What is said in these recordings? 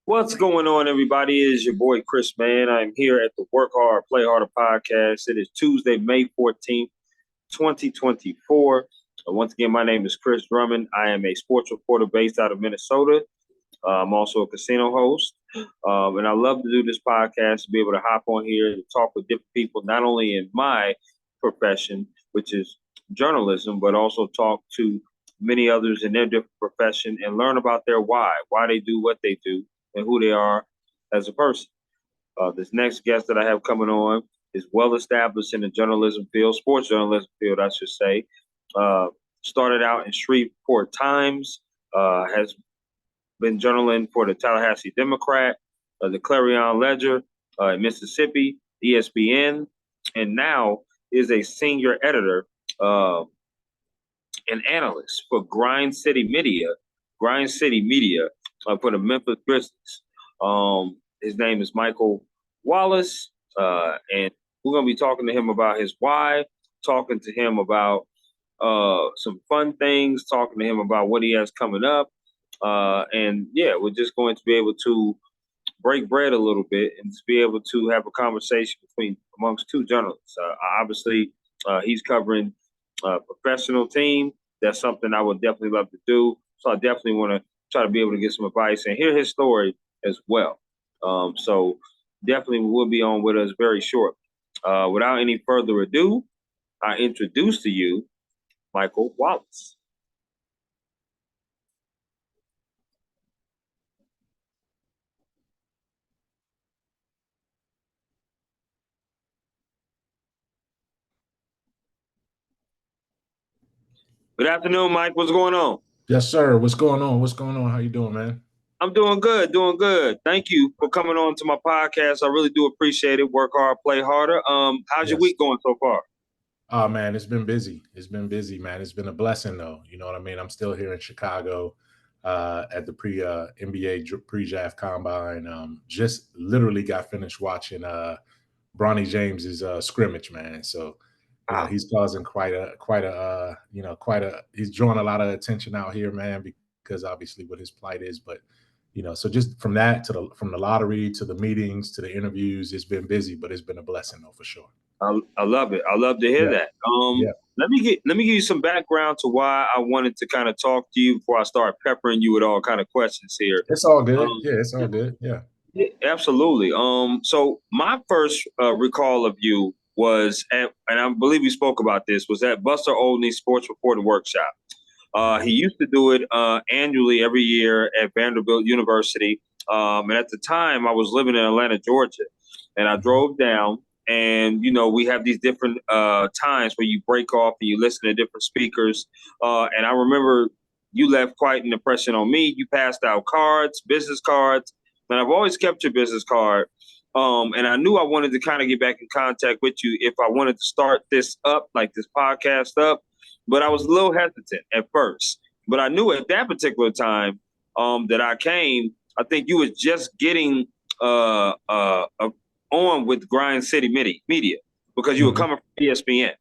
What's going on, everybody? It is your boy Chris, man. I'm here at the Work Hard, Play Harder podcast. It is Tuesday, May 14th, 2024. Once again, my name is Chris Drummond. I am a sports reporter based out of Minnesota. I'm also a casino host. And I love to do this podcast to be able to hop on here and talk with different people, not only in my profession, which is journalism, but also talk to many others in their different profession and learn about their why they do what they do, and who they are as a person. This next guest that I have coming on is well established in the journalism field, sports journalism field, I should say. Started out in Shreveport Times, has been journaling for the Tallahassee Democrat, the Clarion Ledger in Mississippi, ESPN, and now is a senior editor and analyst for Grind City Media for the Memphis Grizzlies. His name is Micheal Wallace, and we're going to be talking to him about his why, talking to him about some fun things, talking to him about what he has coming up. And yeah, we're just going to be able to break bread a little bit and to be able to have a conversation amongst two journalists. Obviously, he's covering a professional team. That's something I would definitely love to do. So I definitely want to try to be able to get some advice and hear his story as well. So definitely will be on with us very shortly. Without any further ado, I introduce to you Micheal Wallace. Good afternoon, Mike. What's going on? Yes, sir. What's going on? How you doing, man? I'm doing good. Thank you for coming on to my podcast. I really do appreciate it. Work hard, play harder. How's your week going so far? Oh, man, it's been busy. Man. It's been a blessing, though. You know what I mean? I'm still here in Chicago at the NBA pre-draft combine. Just literally got finished watching Bronny James's scrimmage, man. So he's causing he's drawing a lot of attention out here, man, because obviously what his plight is. But so just from the lottery to the meetings to the interviews, it's been busy, but it's been a blessing, though, for sure. I love it. I love to hear that. Let me give you some background to why I wanted to kind of talk to you before I start peppering you with all kind of questions here. It's all good. It's all good. Yeah. Absolutely. So my first recall of you was and I believe we spoke about this, was at Buster Olney's Sports Reporting Workshop. He used to do it annually every year at Vanderbilt University. And at the time, I was living in Atlanta, Georgia, and I drove down. And, we have these different times where you break off and you listen to different speakers. And I remember you left quite an impression on me. You passed out cards, business cards. And I've always kept your business card. And I knew I wanted to kind of get back in contact with you if I wanted to start this up, like this podcast up. But I was a little hesitant at first. But I knew at that particular time that I came, I think you was just getting on with Grind City Media because you were coming from ESPN.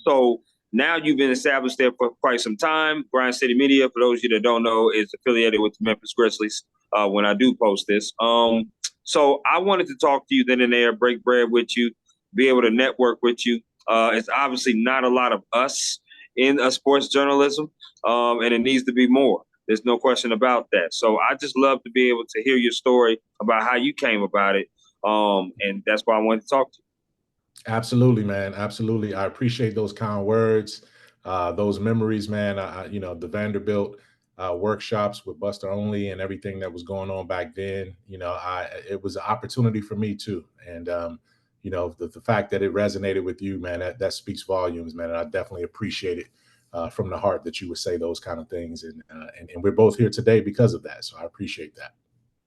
So now you've been established there for quite some time. Grind City Media, for those of you that don't know, is affiliated with the Memphis Grizzlies when I do post this. So I wanted to talk to you then and there, break bread with you, be able to network with you. It's obviously not a lot of us in sports journalism, and it needs to be more. There's no question about that. So I just love to be able to hear your story about how you came about it. And that's why I wanted to talk to you. Absolutely, man. Absolutely. I appreciate those kind words, those memories, man. The Vanderbilt workshops with Buster Olney and everything that was going on back then. It was an opportunity for me too. And, the fact that it resonated with you, man, that speaks volumes, man. And I definitely appreciate it from the heart that you would say those kind of things. And we're both here today because of that. So I appreciate that.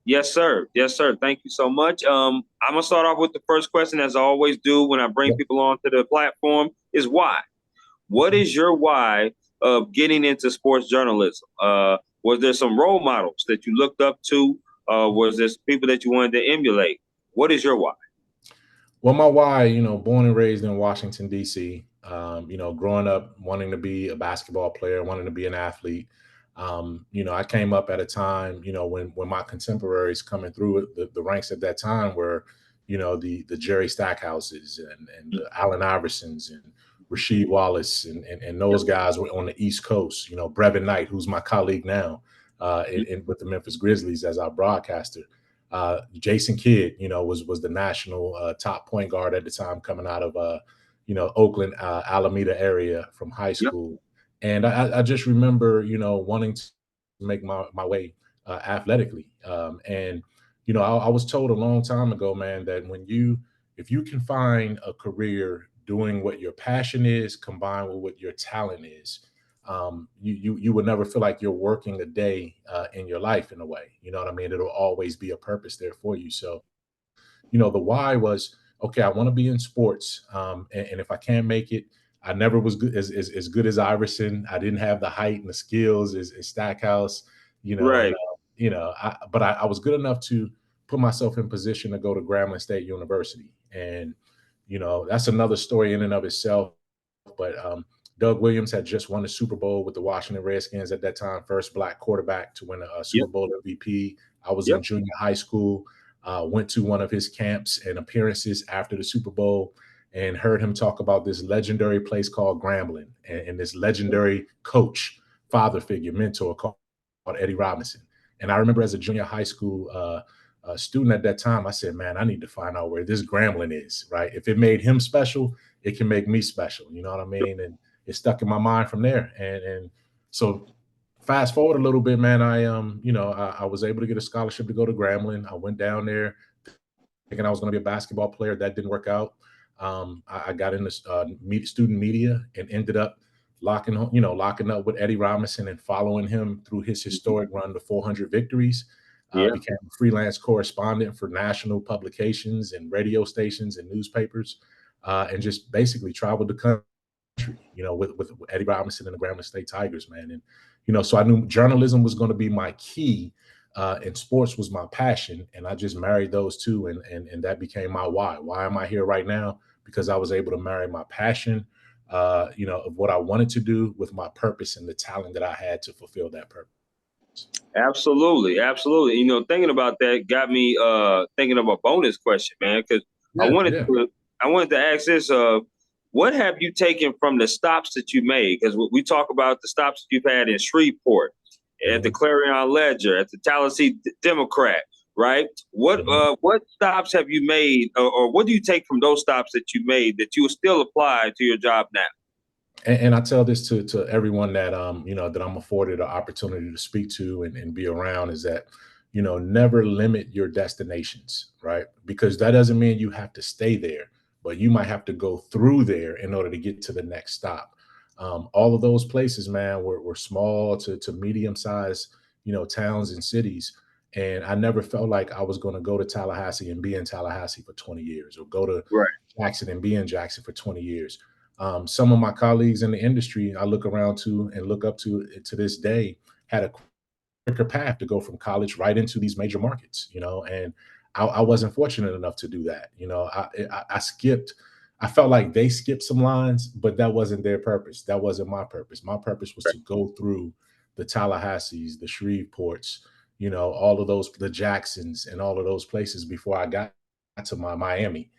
Yes, sir. Yes, sir. Thank you so much. I'm going to start off with the first question, as I always do when I bring people onto the platform, is why? What is your why of getting into sports journalism? Was there some role models that you looked up to? Was there people that you wanted to emulate? What is your why? Well, my why, born and raised in Washington, D.C., growing up wanting to be a basketball player, wanting to be an athlete. I came up at a time, when my contemporaries coming through the ranks at that time were, the Jerry Stackhouses and the Allen Iversons and Rasheed Wallace and those guys were on the East Coast. Brevin Knight, who's my colleague now, with the Memphis Grizzlies as our broadcaster. Jason Kidd, was the national top point guard at the time, coming out of Oakland, Alameda area from high Yep. school. And I just remember, wanting to make my way athletically. And I was told a long time ago, man, that if you can find a career doing what your passion is combined with what your talent is, you would never feel like you're working a day in your life in a way. You know what I mean? It'll always be a purpose there for you. So, the why was, okay, I want to be in sports. And if I can't make it, I never was good as good as Iverson. I didn't have the height and the skills as Stackhouse, Right. but I was good enough to put myself in position to go to Grambling State University. And, that's another story in and of itself. But Doug Williams had just won the Super Bowl with the Washington Redskins at that time, first Black quarterback to win a Super Yep. Bowl MVP. I was Yep. in junior high school, went to one of his camps and appearances after the Super Bowl and heard him talk about this legendary place called Grambling and this legendary coach, father figure, mentor called Eddie Robinson. And I remember as a junior high school student at that time, I said, man, I need to find out where this Grambling is, right? If it made him special, it can make me special. You know what I mean? And it stuck in my mind from there. And so fast forward a little bit, man, I was able to get a scholarship to go to Grambling. I went down there thinking I was going to be a basketball player. That didn't work out. I got into student media and ended up locking up with Eddie Robinson and following him through his historic run to 400 victories. Yeah. Became a freelance correspondent for national publications and radio stations and newspapers, and just basically traveled the country, with Eddie Robinson and the Grambling State Tigers, man. And, so I knew journalism was going to be my key, and sports was my passion. And I just married those two. And that became my why. Why am I here right now? Because I was able to marry my passion, of what I wanted to do with my purpose and the talent that I had to fulfill that purpose. Absolutely. Absolutely. Thinking about that got me thinking of a bonus question, man, because I wanted to ask this, what have you taken from the stops that you made? Because we talk about the stops that you've had in Shreveport, at the Clarion Ledger, at the Tallahassee Democrat, right? What stops have you made, or what do you take from those stops that you made that you will still apply to your job now? And I tell this to everyone that that I'm afforded an opportunity to speak to and be around, is that, never limit your destinations, right? Because that doesn't mean you have to stay there, but you might have to go through there in order to get to the next stop. All of those places, man, were small to medium sized, towns and cities. And I never felt like I was going to go to Tallahassee and be in Tallahassee for 20 years, or go to Jackson and be in Jackson for 20 years. Some of my colleagues in the industry I look around to and look up to this day had a quicker path to go from college right into these major markets, and I wasn't fortunate enough to do that. I skipped. I felt like they skipped some lines, but that wasn't their purpose. That wasn't my purpose. My purpose was to go through the Tallahassees, the Shreveports, all of those, the Jacksons, and all of those places before I got to my Miami.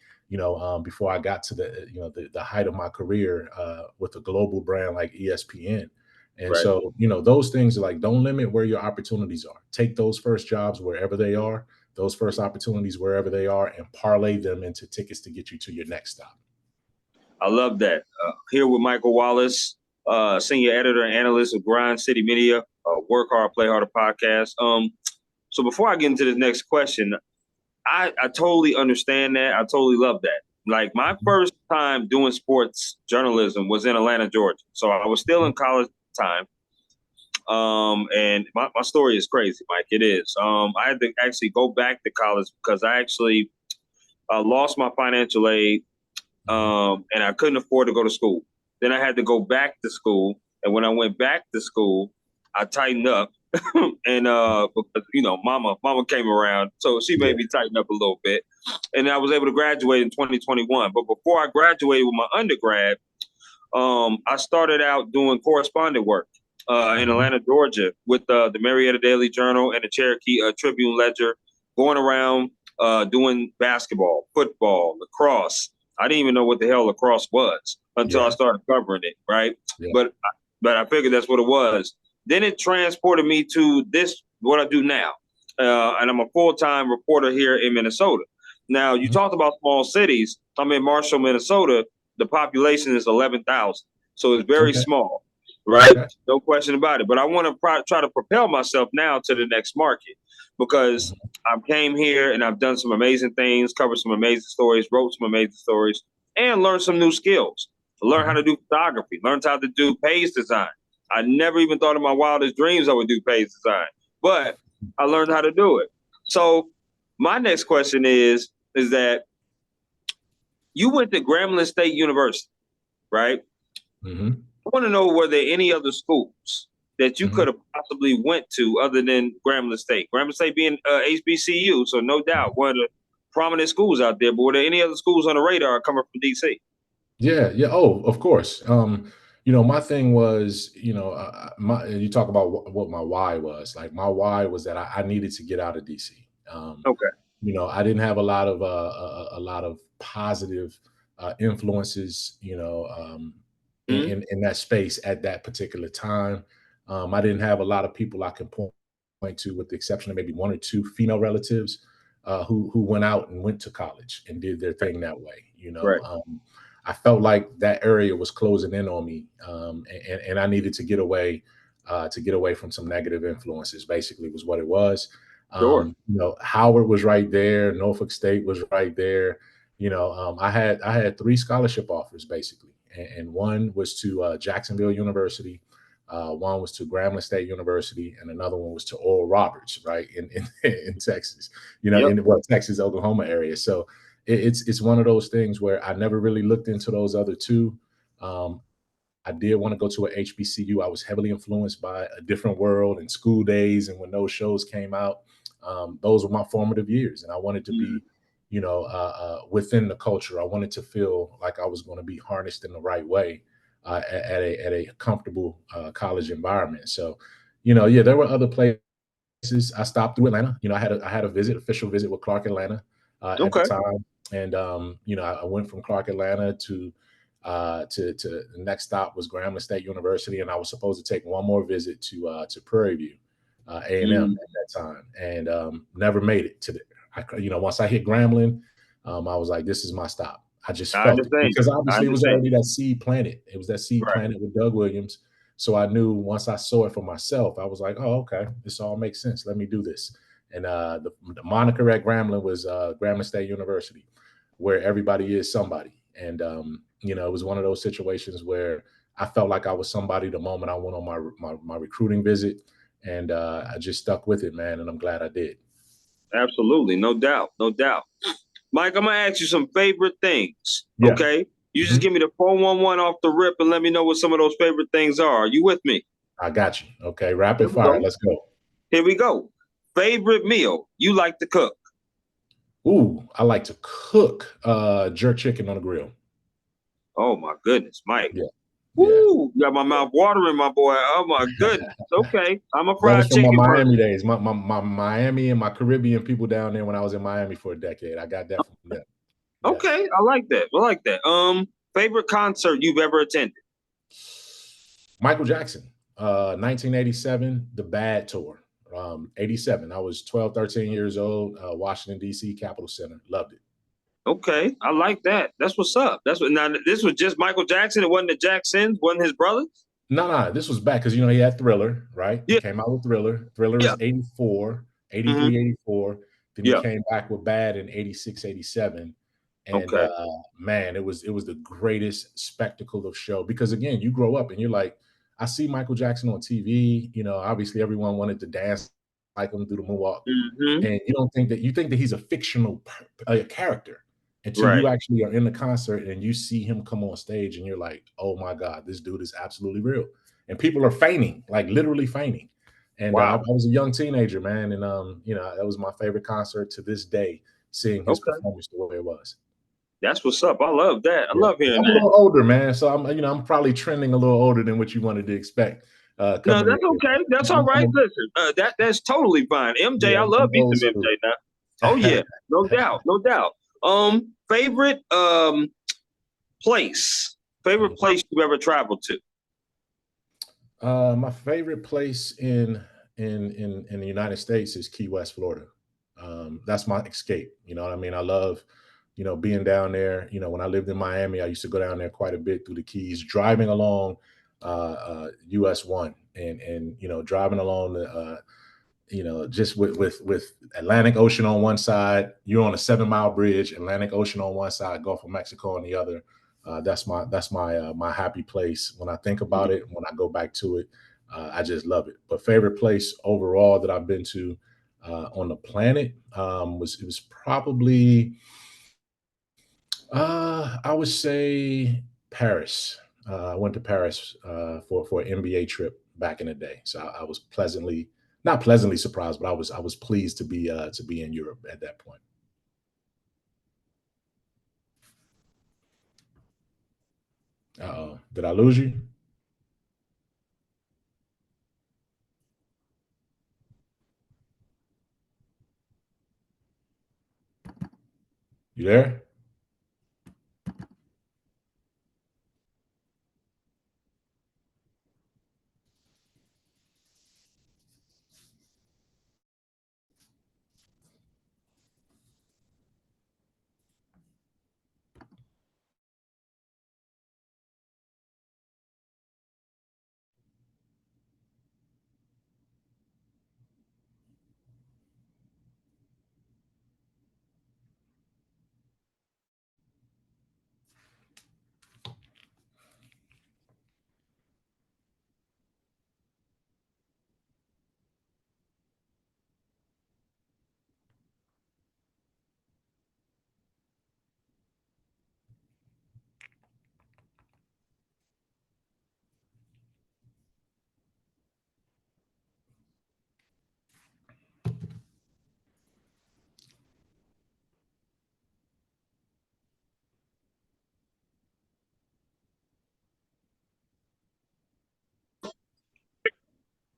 Before I got to the height of my career with a global brand like ESPN. And so, those things are like, don't limit where your opportunities are. Take those first jobs wherever they are, those first opportunities wherever they are, and parlay them into tickets to get you to your next stop. I love that. Here with Micheal Wallace, senior editor and analyst of Grind City Media, Work Hard, Play Harder podcast. So before I get into this next question, I totally understand that. I totally love that. Like, my first time doing sports journalism was in Atlanta, Georgia. So I was still in college at the time. And my story is crazy, Mike. It is. I had to actually go back to college because I actually lost my financial aid, and I couldn't afford to go to school. Then I had to go back to school. And when I went back to school, I tightened up. And because mama came around, so she made me tighten up a little bit, and I was able to graduate in 2021. But before I graduated with my undergrad, I started out doing correspondent work in Atlanta, Georgia, with the Marietta Daily Journal and the Cherokee Tribune Ledger, going around doing basketball, football, lacrosse. I didn't even know what the hell lacrosse was until I started covering it, right? Yeah. But I figured that's what it was. Then it transported me to what I do now. And I'm a full-time reporter here in Minnesota. Now, you talked about small cities. I'm in Marshall, Minnesota. The population is 11,000. So it's very small, right? Okay. No question about it. But I want to try to propel myself now to the next market because I came here and I've done some amazing things, covered some amazing stories, wrote some amazing stories, and learned some new skills. Learn how to do photography, learned how to do page design. I never even thought in my wildest dreams I would do page design, but I learned how to do it. So my next question is that you went to Grambling State University, right? Mm-hmm. I want to know, were there any other schools that you could have possibly went to other than Grambling State? Grambling State being HBCU, so no doubt one of the prominent schools out there, but were there any other schools on the radar coming from DC? Yeah. Oh, of course. My thing was, you talk about what my why was. Like my why was that I needed to get out of DC. Okay. I didn't have a lot of positive influences, in that space at that particular time. I didn't have a lot of people I can point to, with the exception of maybe one or two female relatives who went out and went to college and did their thing that way. Right. I felt like that area was closing in on me, and I needed to get away from some negative influences. Basically, was what it was. Sure. Howard was right there. Norfolk State was right there. I had 3 scholarship offers basically, and one was to Jacksonville University, one was to Grambling State University, and another one was to Oral Roberts, right in Texas. In Texas, Oklahoma area. So it's one of those things where I never really looked into those other 2. I did want to go to a HBCU. I was heavily influenced by A Different World and School Days, and when those shows came out, those were my formative years, and I wanted to be, within the culture. I wanted to feel like I was going to be harnessed in the right way at a comfortable college environment. So, there were other places. I stopped through Atlanta. I had a official visit with Clark Atlanta at the time, and I went from Clark Atlanta to the next stop was Grambling State University, and I was supposed to take one more visit to Prairie View, A&M at that time, and never made it to once I hit Grambling, I was like, this is my stop. I just felt it because obviously it was already that seed planted. It was that seed planted with Doug Williams. So I knew once I saw it for myself, I was like, oh, okay, this all makes sense. Let me do this. And the moniker at Grambling was Grambling State University, where everybody is somebody. And it was one of those situations where I felt like I was somebody the moment I went on my recruiting visit, and I just stuck with it, man. And I'm glad I did. Absolutely, no doubt. Mike, I'm gonna ask you some favorite things. Yeah. Okay, you just give me the 411 off the rip and let me know what some of those favorite things are. Are you with me? I got you. Okay, rapid fire. Let's go. Here we go. Favorite meal you like to cook? Ooh, I like to cook jerk chicken on the grill. Oh my goodness, Mike. Yeah. Woo, got my mouth watering, my boy. Oh my goodness. Okay, I'm a fried That was from chicken my Miami person. days. My Miami and my Caribbean people down there when I was in Miami for a decade. I got that from them. Yes. Okay, I like that. Favorite concert you've ever attended? Michael Jackson, 1987, the Bad Tour. 87. I was 12, 13 years old, Washington, D.C., Capitol Center. Loved it. Okay, I like that. That's what's up. Now this was just Michael Jackson. It wasn't the Jacksons, wasn't his brothers? No, this was back because he had Thriller, right? Yeah. He came out with Thriller. Thriller is 84, 83, 84. Then he came back with Bad in 86, 87. And man, it was the greatest spectacle of show, because again, you grow up and you're like, I see Michael Jackson on TV. Obviously everyone wanted to dance like him, do the moonwalk, and you think that he's a fictional character until you actually are in the concert and you see him come on stage and you're like, oh my God, this dude is absolutely real. And people are fainting, like literally fainting. And I was a young teenager, man, and that was my favorite concert to this day, seeing his performance the way it was. That's what's up. I love that. I love hearing that. I'm a little older, man, so I'm probably trending a little older than what you wanted to expect. No, coming in that's okay. That's all here. right. Listen, that's totally fine. MJ, I love I'm me old some school. MJ now. Oh yeah, no doubt, no doubt. Favorite place, favorite place you ever traveled to? My favorite place in the United States is Key West, Florida. That's my escape. You know what I mean? I love, being down there. When I lived in Miami, I used to go down there quite a bit through the Keys, driving along US one and driving along the just with Atlantic Ocean on one side, you're on a 7 mile bridge, Atlantic Ocean on one side, Gulf of Mexico on the other. That's my happy place. When I think about it, when I go back to it, I just love it. But favorite place overall that I've been to on the planet was probably I would say Paris. I went to Paris for an NBA trip back in the day, so I was not pleasantly surprised, but I was pleased to be in Europe at that point. Uh-oh, did I lose you? You there?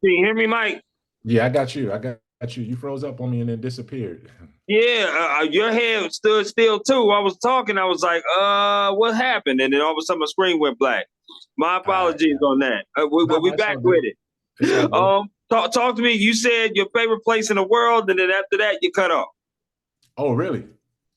Can you hear me, Mike? Yeah, I got you. I got you. You froze up on me and then disappeared. Yeah, your head stood still too. I was talking. I was like, what happened? And then all of a sudden, my screen went black. My All right. apologies on that. We No, it's back all with good. it. It's all good. Talk to me. You said your favorite place in the world, and then after that, you cut off. Oh, really?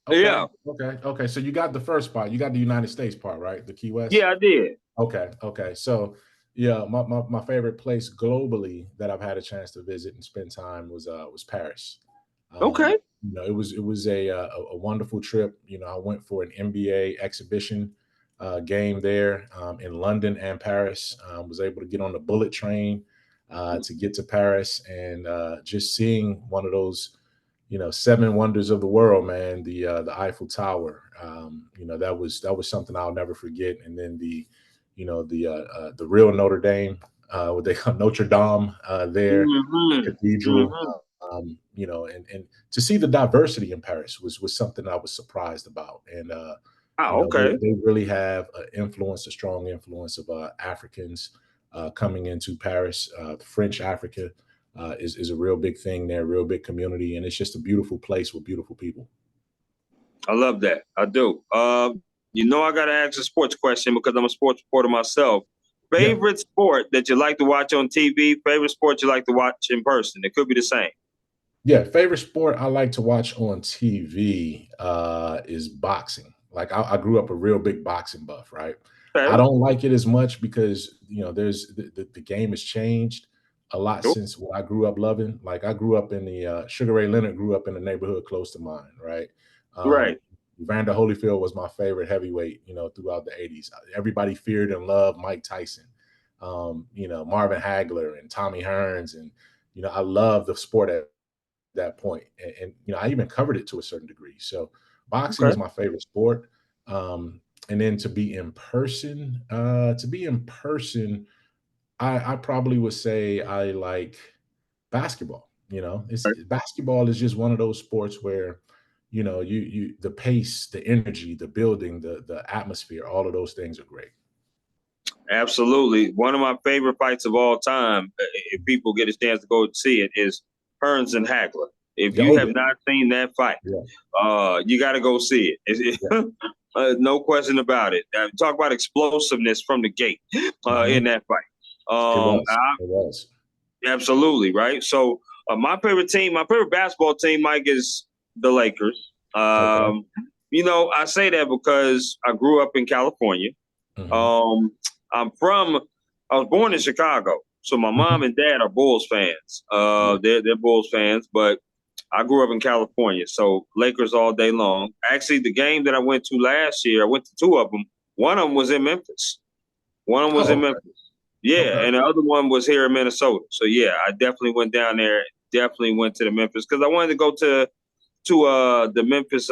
Okay. Yeah, Okay. So you got the first part. You got the United States part, right? The Key West. yeah, I did. Okay. So yeah, my favorite place globally that I've had a chance to visit and spend time was Paris. Okay, It was a wonderful trip. I went for an NBA exhibition game there in London and Paris. Was able to get on the bullet train to get to Paris and just seeing one of those seven wonders of the world, man. The Eiffel Tower. That was something I'll never forget. And then the real Notre Dame, what they call Notre Dame, there, the mm-hmm. cathedral. Mm-hmm. And to see the diversity in Paris was something I was surprised about. And Oh, okay. they really have a strong influence of Africans coming into Paris. French Africa is a real big thing there, real big community, and it's just a beautiful place with beautiful people. I love that. I do. I got to ask a sports question because I'm a sports reporter myself. Yeah, Favorite sport that you like to watch on TV? Favorite sport you like to watch in person? It could be the same. yeah. Favorite sport I like to watch on TV is boxing. Like I grew up a real big boxing buff, right? I Okay. don't like it as much because there's the game has changed a lot Nope. since what I grew up loving. Like I grew up in the Sugar Ray Leonard grew up in a neighborhood close to mine, right? Right. Um, Evander Holyfield was my favorite heavyweight, throughout the '80s. Everybody feared and loved Mike Tyson, Marvin Hagler and Tommy Hearns, and I love the sport at that point. And I even covered it to a certain degree. So boxing Okay. is my favorite sport. And then to be in person, I probably would say I like basketball. Basketball is just one of those sports where, you the pace, the energy, the building, the atmosphere, all of those things are great. Absolutely. One of my favorite fights of all time, if people get a chance to go see it, is Hearns and Hagler. If you Oh have yeah, not seen that fight, yeah, you got to go see yeah. no question about it. Talk about explosiveness from the gate in that fight. It was. It was. Absolutely, right? So my favorite team, my favorite basketball team, Mike, is the Lakers. Okay. I say that because I grew up in California. Hmm. Um, I was born in Chicago, so my mom Hmm. and dad are Bulls fans. Yeah. They're Bulls fans, but I grew up in California, so Lakers all day long. Actually, the game that I went to last year, I went to two of them. One of them was in Memphis. One of them was Oh, in okay. Memphis. Yeah, Okay. and the other one was here in Minnesota. So yeah, I definitely went down there. Definitely went to the Memphis because I wanted to go to the Memphis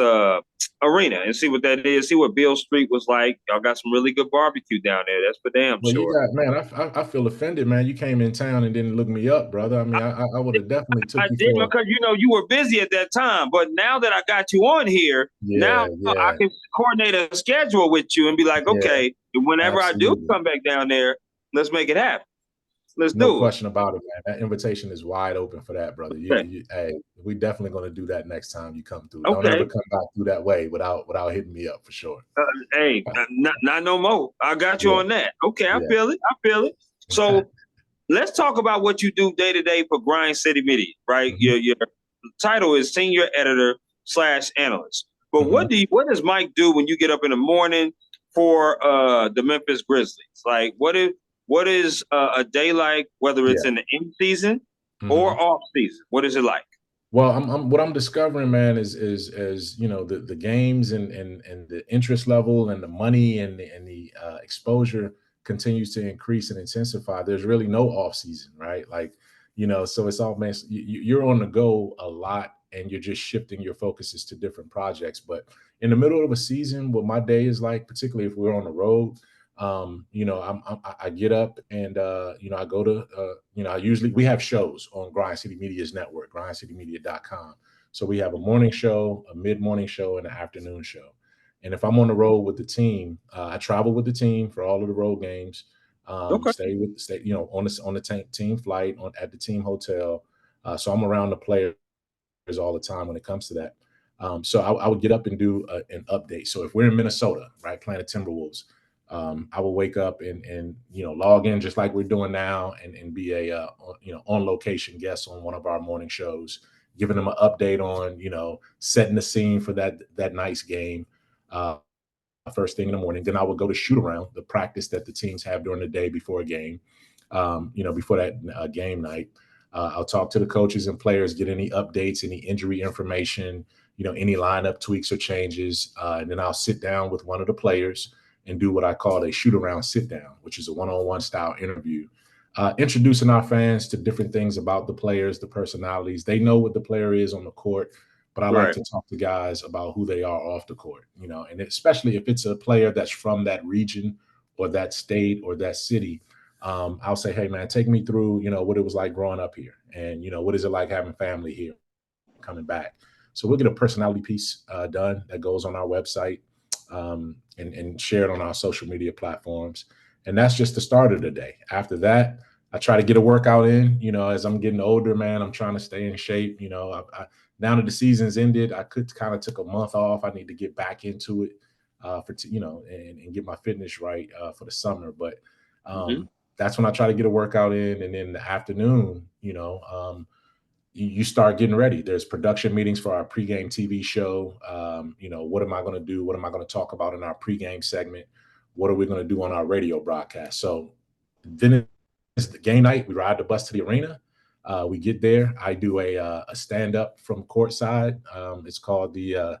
arena and see what that is, see what Beale Street was like. Y'all got some really good barbecue down there. That's for damn Well, you sure. got man. I feel offended, man. You came in town and didn't look me up, brother. I mean, I would have definitely took I you did for. because you were busy at that time. But now that I got you on here, now Yeah, I yeah, can coordinate a schedule with you and be like, yeah. okay, whenever I do Absolutely. come back down there, let's make it happen. Let's No do it. question about it, man. That invitation is wide open for that, brother. Okay. Hey, we definitely going to do that next time you come through. Don't ever Okay. come back through that way without hitting me up for sure. Hey, not no more. I got you Yeah, on that. Okay, I yeah. feel it. I feel it. So let's talk about what you do day to day for Grind City Media, right? Hmm. Your title is senior editor / analyst. But Hmm. what does Mike do when you get up in the morning for the Memphis Grizzlies? Like what is a day like, whether it's Yeah. in the in season Hmm. or off season? What is it like? Well, what I'm discovering, man, is the games and the interest level and the money and the exposure continues to increase and intensify. There's really no off season, right? Like, so it's all man. You're on the go a lot, and you're just shifting your focuses to different projects. But in the middle of a season, what my day is like, particularly if we're on the road, I get up and I go to I usually we have shows on Grind City Media's network, grindcitymedia.com. So we have a morning show, a mid-morning show, and an afternoon show. And if I'm on the road with the team, I travel with the team for all of the road games. Okay. Stay on the team flight at the team hotel. So I'm around the players all the time when it comes to that. So I would get up and do an update. So if we're in Minnesota, right, playing the Timberwolves, I will wake up and log in just like we're doing now and be a on location guest on one of our morning shows, giving them an update on setting the scene for that night's game. First thing in the morning. Then I would go to shoot around, the practice that the teams have during the day before a game, before that game night. I'll talk to the coaches and players, get any updates, any injury information, any lineup tweaks or changes. And then I'll sit down with one of the players and do what I call a shoot around sit down, which is a one-on-one style interview, introducing our fans to different things about the players, the personalities. They know what the player is on the court, but I like Right. to talk to guys about who they are off the court, and especially if it's a player that's from that region or that state or that city. I'll say, hey man, take me through, what it was like growing up here, and what is it like having family here, coming back. So we'll get a personality piece done that goes on our website and shared on our social media platforms. And that's just the start of the day. After that, I try to get a workout in. As I'm getting older, man, I'm trying to stay in shape. Now that the season's ended, I could kind of took a month off. I need to get back into it and get my fitness right for the summer. But Mm-hmm. that's when I try to get a workout in. And then the afternoon, you start getting ready. There's production meetings for our pregame TV show. What am I going to do? What am I going to talk about in our pregame segment? What are we going to do on our radio broadcast? So then it's the game night. We ride the bus to the arena. We get there. I do a stand up from courtside. It's called the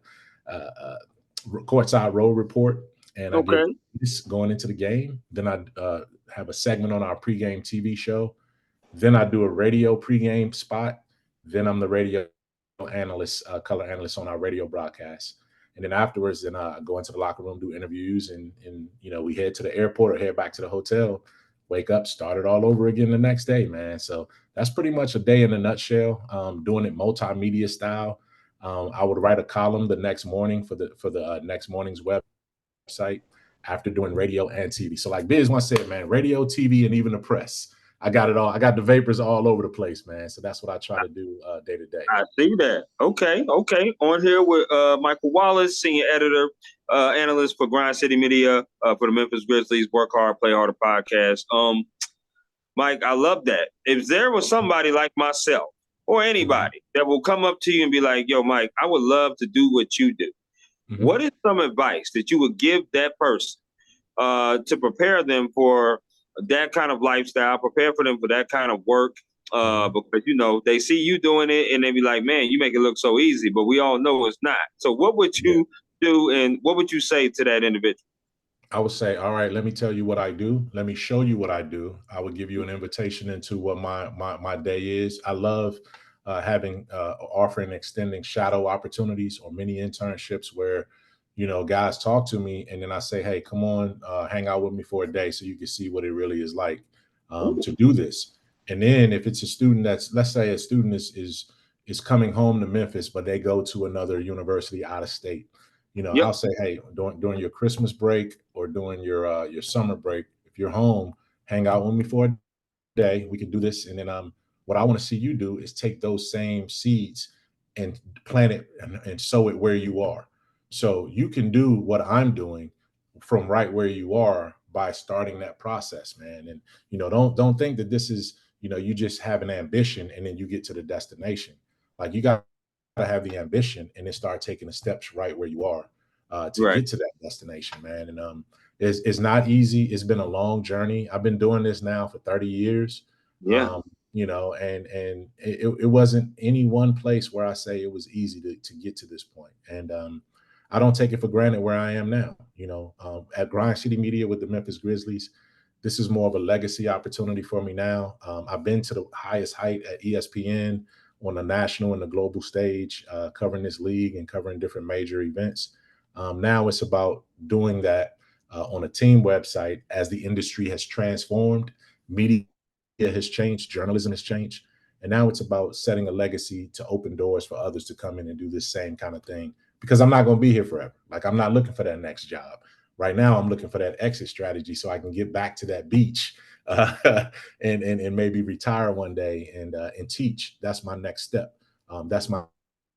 courtside road report, and I give Okay. this going into the game. Then I have a segment on our pregame TV show. Then I do a radio pregame spot. Then I'm the radio analyst, color analyst on our radio broadcast. And then afterwards, then I go into the locker room, do interviews, and we head to the airport or head back to the hotel, wake up, start it all over again the next day, man. So that's pretty much a day in a nutshell. Doing it multimedia style. I would write a column the next morning for the next morning's website, after doing radio and TV. So like Biz once said, man, radio, TV, and even the press. I got it all. I got the vapors all over the place, man. So that's what I try to do day to day. I see that. Okay. On here with Micheal Wallace, senior editor, analyst for Grind City Media for the Memphis Grizzlies Work Hard, Play Harder podcast. Mike, I love that. If there was somebody like myself or anybody that will come up to you and be like, yo, Mike, I would love to do what you do. What is some advice that you would give that person to prepare them for that kind of lifestyle, prepare for them for that kind of work? Because, they see you doing it and they be like, man, you make it look so easy, but we all know it's not. So what would you do and what would you say to that individual? I would say, all right, let me tell you what I do. Let me show you what I do. I would give you an invitation into what my day is. I love offering, extending shadow opportunities or mini internships where, guys talk to me and then I say, hey, come on, hang out with me for a day so you can see what it really is like to do this. And then if it's a student let's say a student is coming home to Memphis, but they go to another university out of state. I'll say, hey, during your Christmas break or during your summer break, if you're home, hang out with me for a day. We can do this, and then what I want to see you do is take those same seeds and plant it and sow it where you are. So you can do what I'm doing from right where you are by starting that process, man. And don't think that this is you just have an ambition and then you get to the destination. Like you got to have the ambition and then start taking the steps right where you are to get to that destination, man. And it's not easy. It's been a long journey. I've been doing this now for 30 years. Yeah. And it wasn't any one place where I say it was easy to get to this point. And I don't take it for granted where I am now. At Grind City Media with the Memphis Grizzlies, this is more of a legacy opportunity for me now. I've been to the highest height at ESPN on the national and the global stage, covering this league and covering different major events. Now it's about doing that on a team website as the industry has transformed, media has changed, journalism has changed. And now it's about setting a legacy to open doors for others to come in and do this same kind of thing, because I'm not going to be here forever. Like I'm not looking for that next job. Right now, I'm looking for that exit strategy so I can get back to that beach and maybe retire one day and teach. That's my next step. That's my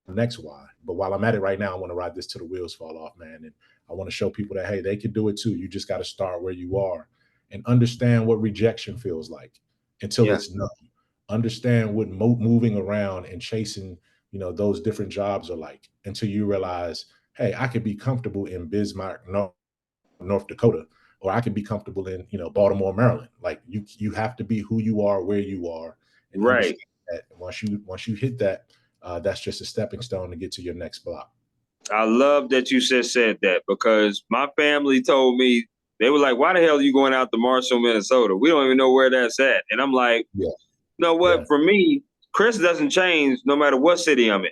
next why. But while I'm at it right now, I want to ride this till the wheels fall off, man. And I want to show people that, hey, they can do it too. You just got to start where you are and understand what rejection feels like until it's numb. Understand what moving around and chasing, those different jobs are like until you realize, hey, I could be comfortable in Bismarck, North Dakota, or I can be comfortable in, Baltimore, Maryland. Like you have to be who you are, where you are, and understand that once you hit that, that's just a stepping stone to get to your next block. I love that you just said that because my family told me, they were like, why the hell are you going out to Marshall, Minnesota? We don't even know where that's at. And I'm like, you know what? Yeah. For me, Chris doesn't change no matter what city I'm in.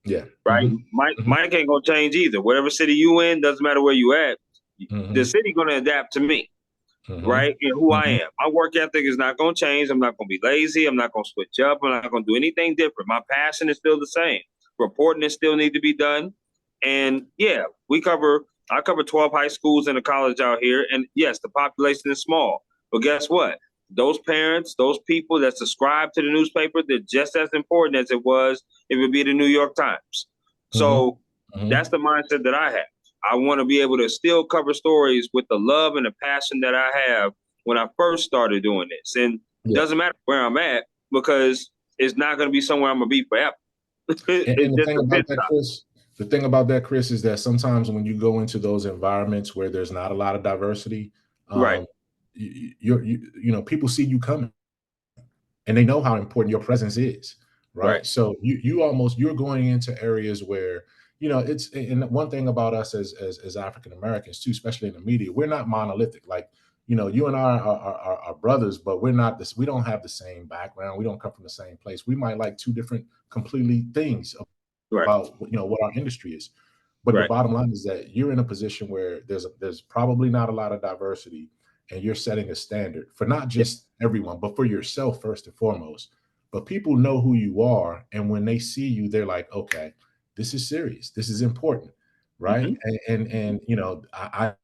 Yeah. Right. Mike ain't gonna change either. Whatever city you in, doesn't matter where you at. The city gonna adapt to me, right? And who I am. My work ethic is not gonna change. I'm not gonna be lazy. I'm not gonna switch up. I'm not gonna do anything different. My passion is still the same. Reporting is still need to be done. And yeah, I cover 12 high schools and a college out here. And yes, the population is small. But guess what? Those parents, those people that subscribe to the newspaper, they're just as important as it was if it be the New York Times. So that's the mindset that I have. I want to be able to still cover stories with the love and the passion that I have when I first started doing this. And it doesn't matter where I'm at because it's not going to be somewhere I'm going to be forever. And the thing about that, Chris, is that sometimes when you go into those environments where there's not a lot of diversity, people see you coming and they know how important your presence is. Right. So you're going into areas where, and one thing about us as African Americans too, especially in the media, we're not monolithic. Like, you and I are brothers, but we don't have the same background. We don't come from the same place. We might like two different completely things about, what our industry is. But the bottom line is that you're in a position where there's probably not a lot of diversity and you're setting a standard for not just everyone, but for yourself first and foremost. But people know who you are. And when they see you, they're like, okay, this is serious. This is important. Right. And I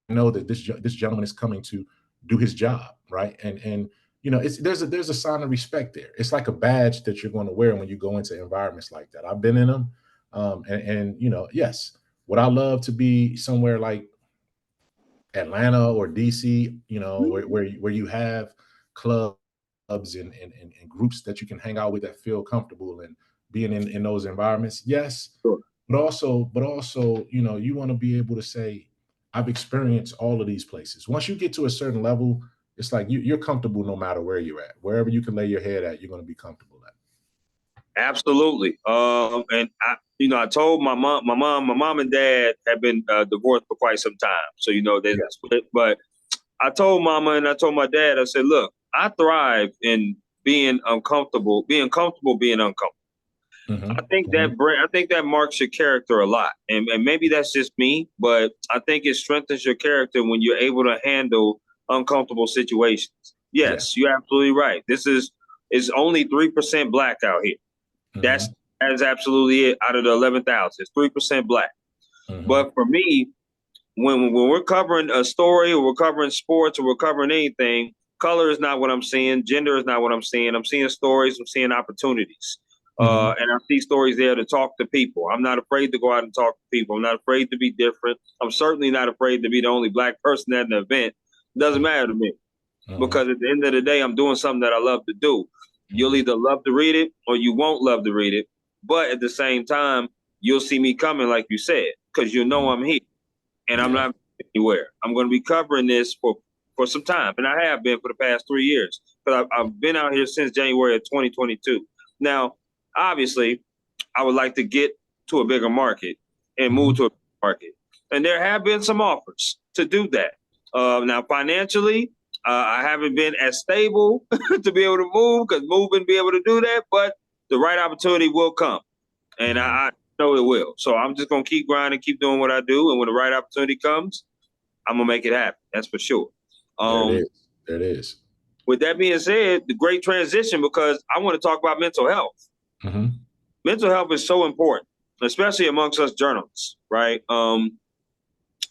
know that this gentleman is coming to do his job, right? And there's a sign of respect there. It's like a badge that you're going to wear when you go into environments like that. I've been in them, and yes, would I love to be somewhere like Atlanta or DC, where you have clubs and groups that you can hang out with that feel comfortable and being in those environments? Yes, Sure. but also, you want to be able to say, I've experienced all of these places. Once you get to a certain level, it's like you're comfortable no matter where you're at. Wherever you can lay your head at, you're going to be comfortable at. Absolutely. And I told my mom and dad have been divorced for quite some time. So, they Yeah. split. But I told mama and I told my dad, I said, look, I thrive in being uncomfortable, being uncomfortable. I think Mm-hmm. that marks your character a lot. And maybe that's just me, but I think it strengthens your character when you're able to handle uncomfortable situations. Yeah. Yes, you're absolutely right. It's only 3% black out here. That's Mm-hmm. that's absolutely it. Out of the 11,000, it's 3% black. Mm-hmm. But for me, when we're covering a story or we're covering sports or we're covering anything, color is not what I'm seeing. Gender is not what I'm seeing. I'm seeing stories. I'm seeing opportunities. Mm-hmm. And I see stories there to talk to people. I'm not afraid to go out and talk to people. I'm not afraid to be different. I'm certainly not afraid to be the only black person at an event. It doesn't matter to me Mm-hmm. because at the end of the day, I'm doing something that I love to do. You'll Mm-hmm. either love to read it or you won't love to read it. But at the same time, you'll see me coming, like you said, because you know I'm here and I'm Yeah. not anywhere. I'm going to be covering this for some time, and I have been for the past 3 years because I've been out here since January of 2022. Now, obviously, I would like to get to a bigger market and Mm-hmm. move to a market, and there have been some offers to do that. Now, financially, I haven't been as stable to be able to move because moving be able to do that, but the right opportunity will come, and Mm-hmm. I know it will. So I'm just gonna keep grinding, keep doing what I do, and when the right opportunity comes, I'm gonna make it happen. That's for sure. There it Um, is. There it is. with that being said, the great transition because I want to talk about mental health. Mm-hmm. Mental health is so important, especially amongst us journalists, right?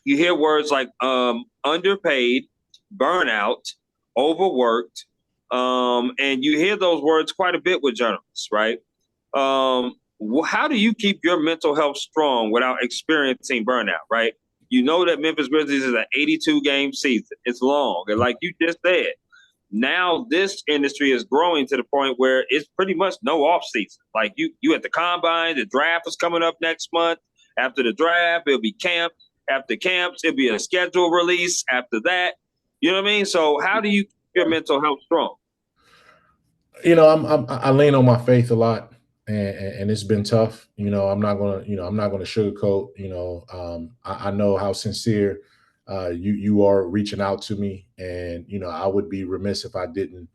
You hear words like underpaid, burnout, overworked, and you hear those words quite a bit with journalists, right? How do you keep your mental health strong without experiencing burnout, right? You know that Memphis Grizzlies is an 82 game season. It's long. And like you just said, now this industry is growing to the point where it's pretty much no off season. Like you at the combine, the draft is coming up next month. After the draft, it'll be camp. After camps, it'll be a schedule release. After that, you know what I mean? So how do you keep your mental health strong? I lean on my faith a lot, and it's been tough. I'm not gonna sugarcoat. I know how sincere you are reaching out to me, and I would be remiss if I didn't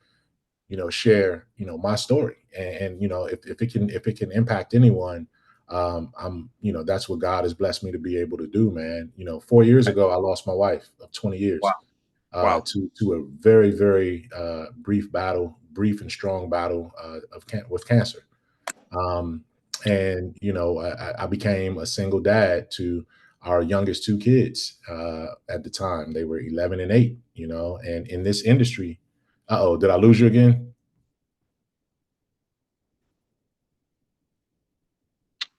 share my story, and if it can impact anyone. That's what God has blessed me to be able to do, man. 4 years ago, I lost my wife of 20 Wow. years Wow. to a very, very brief and strong battle with cancer. Um, and I became a single dad to our youngest two kids at the time. They were 11 and 8. And in this industry, oh, did I lose you again?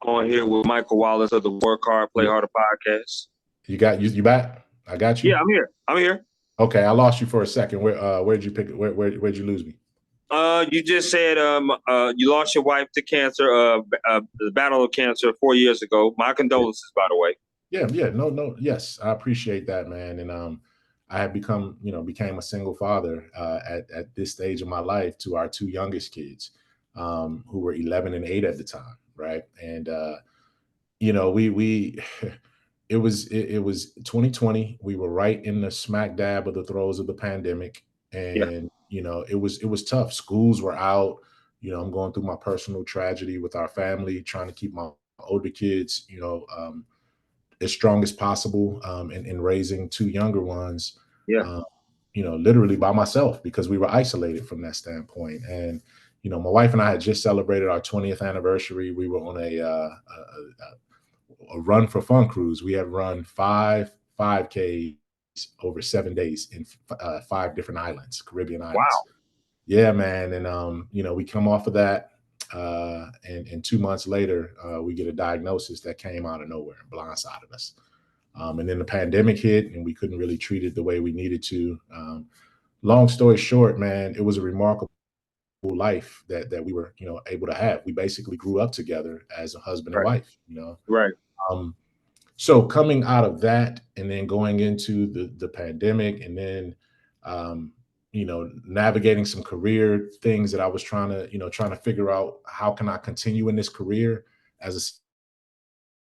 On here with Micheal Wallace of the Work Hard, Play Yeah. Harder podcast. You back? I got Yeah, you. I'm here. I'm here. Okay, I lost you for a second. Where'd you pick? Where'd you lose me? You just said you lost your wife to cancer, the battle of cancer 4 years ago. My condolences, by the way. Yeah, no, yes, I appreciate that, man. And I have became a single father at this stage of my life to our two youngest kids, who were 11 and 8 at the time, right? And we it was 2020. We were right in the smack dab of the throes of the pandemic, Yeah, and it was tough. Schools were out. I'm going through my personal tragedy with our family, trying to keep my older kids, as strong as possible, in raising two younger ones, yeah. um, literally by myself because we were isolated from that standpoint. And my wife and I had just celebrated our 20th anniversary. We were on a run for fun cruise. We had run 5 5K over 7 days in 5 different islands, Caribbean islands. Wow. Yeah, man. And we come off of that, and 2 months later, we get a diagnosis that came out of nowhere and blindsided us. And then the pandemic hit, and we couldn't really treat it the way we needed to. Long story short, man, it was a remarkable life that we were, able to have. We basically grew up together as a husband and Right. wife. Right. Um, so coming out of that and then going into the pandemic, and then navigating some career things that I was trying to figure out, how can I continue in this career as a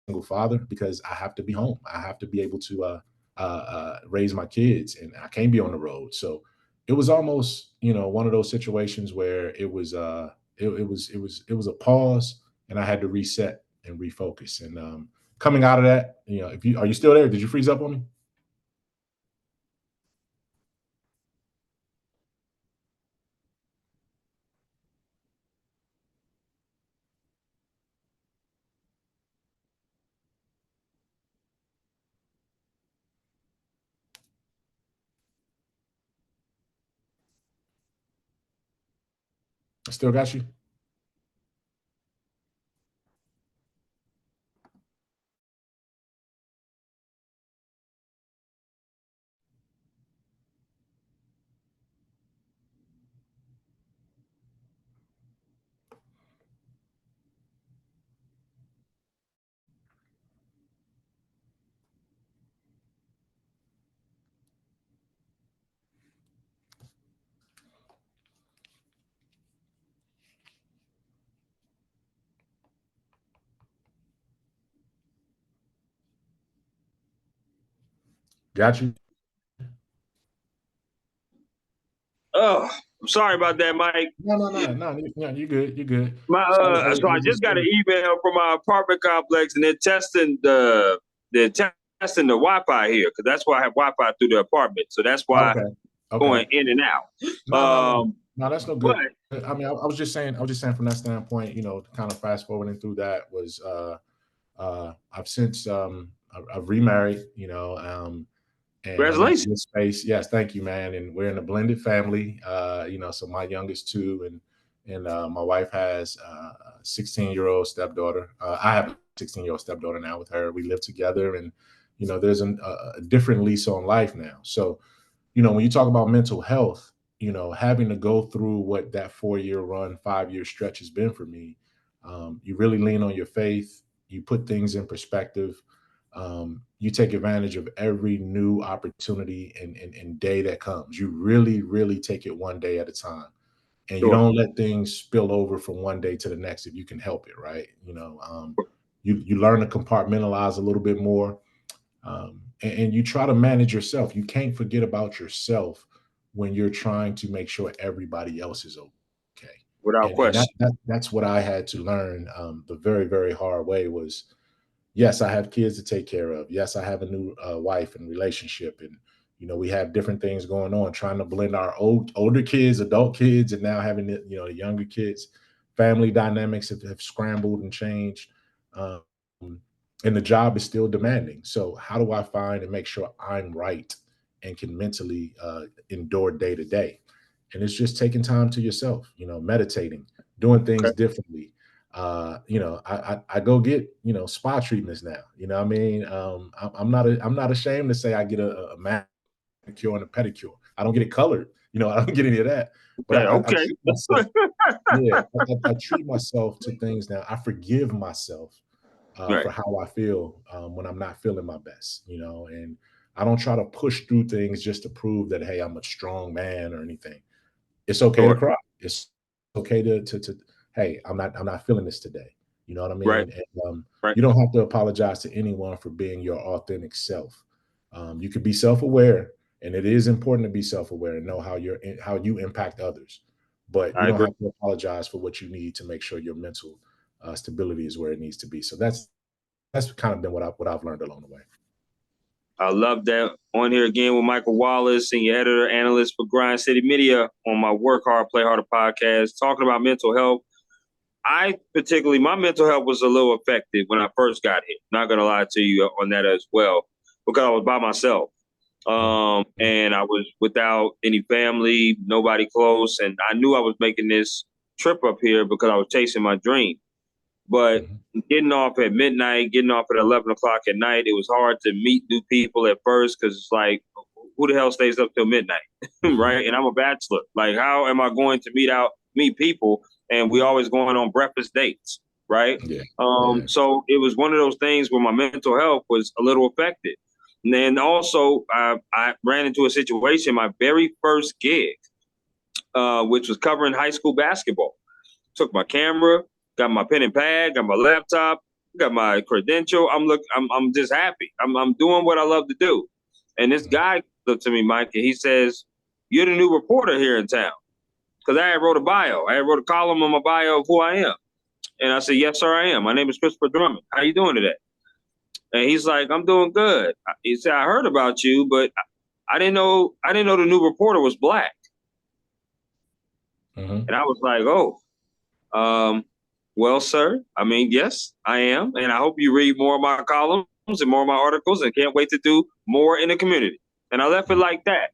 single father, because I have to be home. I have to be able to raise my kids, and I can't be on the road. So it was almost, one of those situations where it was a pause, and I had to reset and refocus. And coming out of that, if you are you still there? Did you freeze up on me? I still got you. Got you. Oh, I'm sorry about that, Mike. No, no, no, no. You're good. You're good. My So I so I was just just got an saying. email from my apartment complex, and they're testing the Wi-Fi here, because that's why I have Wi-Fi through the apartment. So that's why Okay. Okay. going in and out. No, no, no, no. That's no But good. I mean, I was just saying. I was just saying from that standpoint. Kind of fast forwarding through that was. I've since I've remarried. And I'm in congratulations. this space. Yes, thank you, man. And we're in a blended family. So my youngest two, and my wife has a 16-year-old stepdaughter. I have a 16-year-old stepdaughter now with her. We live together, and there's a different lease on life now. So when you talk about mental health, having to go through what that 4-year run, 5-year stretch has been for me, you really lean on your faith. You put things in perspective. You take advantage of every new opportunity and day that comes. You really, really take it one day at a time. And you Sure. don't let things spill over from one day to the next if you can help it, right? You learn to compartmentalize a little bit more, and you try to manage yourself. You can't forget about yourself when you're trying to make sure everybody else is okay. Without And question. that's what I had to learn, the very, very hard way was, yes, I have kids to take care of. Yes, I have a new wife and relationship, and we have different things going on. Trying to blend our older kids, adult kids, and now having the younger kids. Family dynamics have scrambled and changed, um, and the job is still demanding. So how do I find and make sure I'm right and can mentally endure day to day? And it's just taking time to yourself. Meditating, doing things Okay. differently. I go get spa treatments now. What I mean, I'm not ashamed to say I get a manicure and a pedicure. I don't get it colored. I don't get any of that. But Okay. I Okay. treat myself. Yeah, I treat myself to things now. I forgive myself Right. for how I feel when I'm not feeling my best. And I don't try to push through things just to prove that, hey, I'm a strong man or anything. It's okay to Sure. cry. It's okay to hey, I'm not feeling this today. You know what I Right. mean? And Right. you don't have to apologize to anyone for being your authentic self. You can be self-aware, and it is important to be self-aware and know how you impact others. But you I don't agree. have to apologize for what you need to make sure your mental stability is where it needs to be. So that's kind of been what I've learned along the way. I love that. On here again with Micheal Wallace, senior editor, analyst for Grind City Media, on my Work Hard, Play Harder podcast, talking about mental health. My mental health was a little affected when I first got here. Not going to lie to you on that as well, because I was by myself. And I was without any family, nobody close, and I knew I was making this trip up here because I was chasing my dream. But getting off at midnight, getting off at 11 o'clock at night, it was hard to meet new people at first because it's like, who the hell stays up till midnight, right? And I'm a bachelor. Like, how am I going to meet people? And we always going on breakfast dates, right? So it was one of those things where my mental health was a little affected. And then also, I ran into a situation, my very first gig, which was covering high school basketball. Took my camera, got my pen and pad, got my laptop, got my credential. I'm just happy. I'm doing what I love to do. And this guy looked to me, Mike, and he says, "You're the new reporter here in town." Because I had wrote a bio. I had wrote a column on my bio of who I am. And I said, "Yes, sir, I am. My name is Christopher Drummond. How you doing today?" And he's like, "I'm doing good." He said, "I heard about you, but I didn't know the new reporter was black." And I was like, "Oh, well, sir, I mean, yes, I am. And I hope you read more of my columns and more of my articles and can't wait to do more in the community." And I left it like that.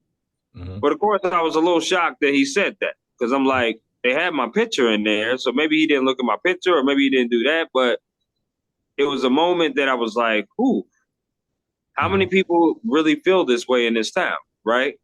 But of course, I was a little shocked that he said that because I'm like, they had my picture in there. So maybe he didn't look at my picture or maybe he didn't do that. But it was a moment that I was like, ooh, how many people really feel this way in this town? Right.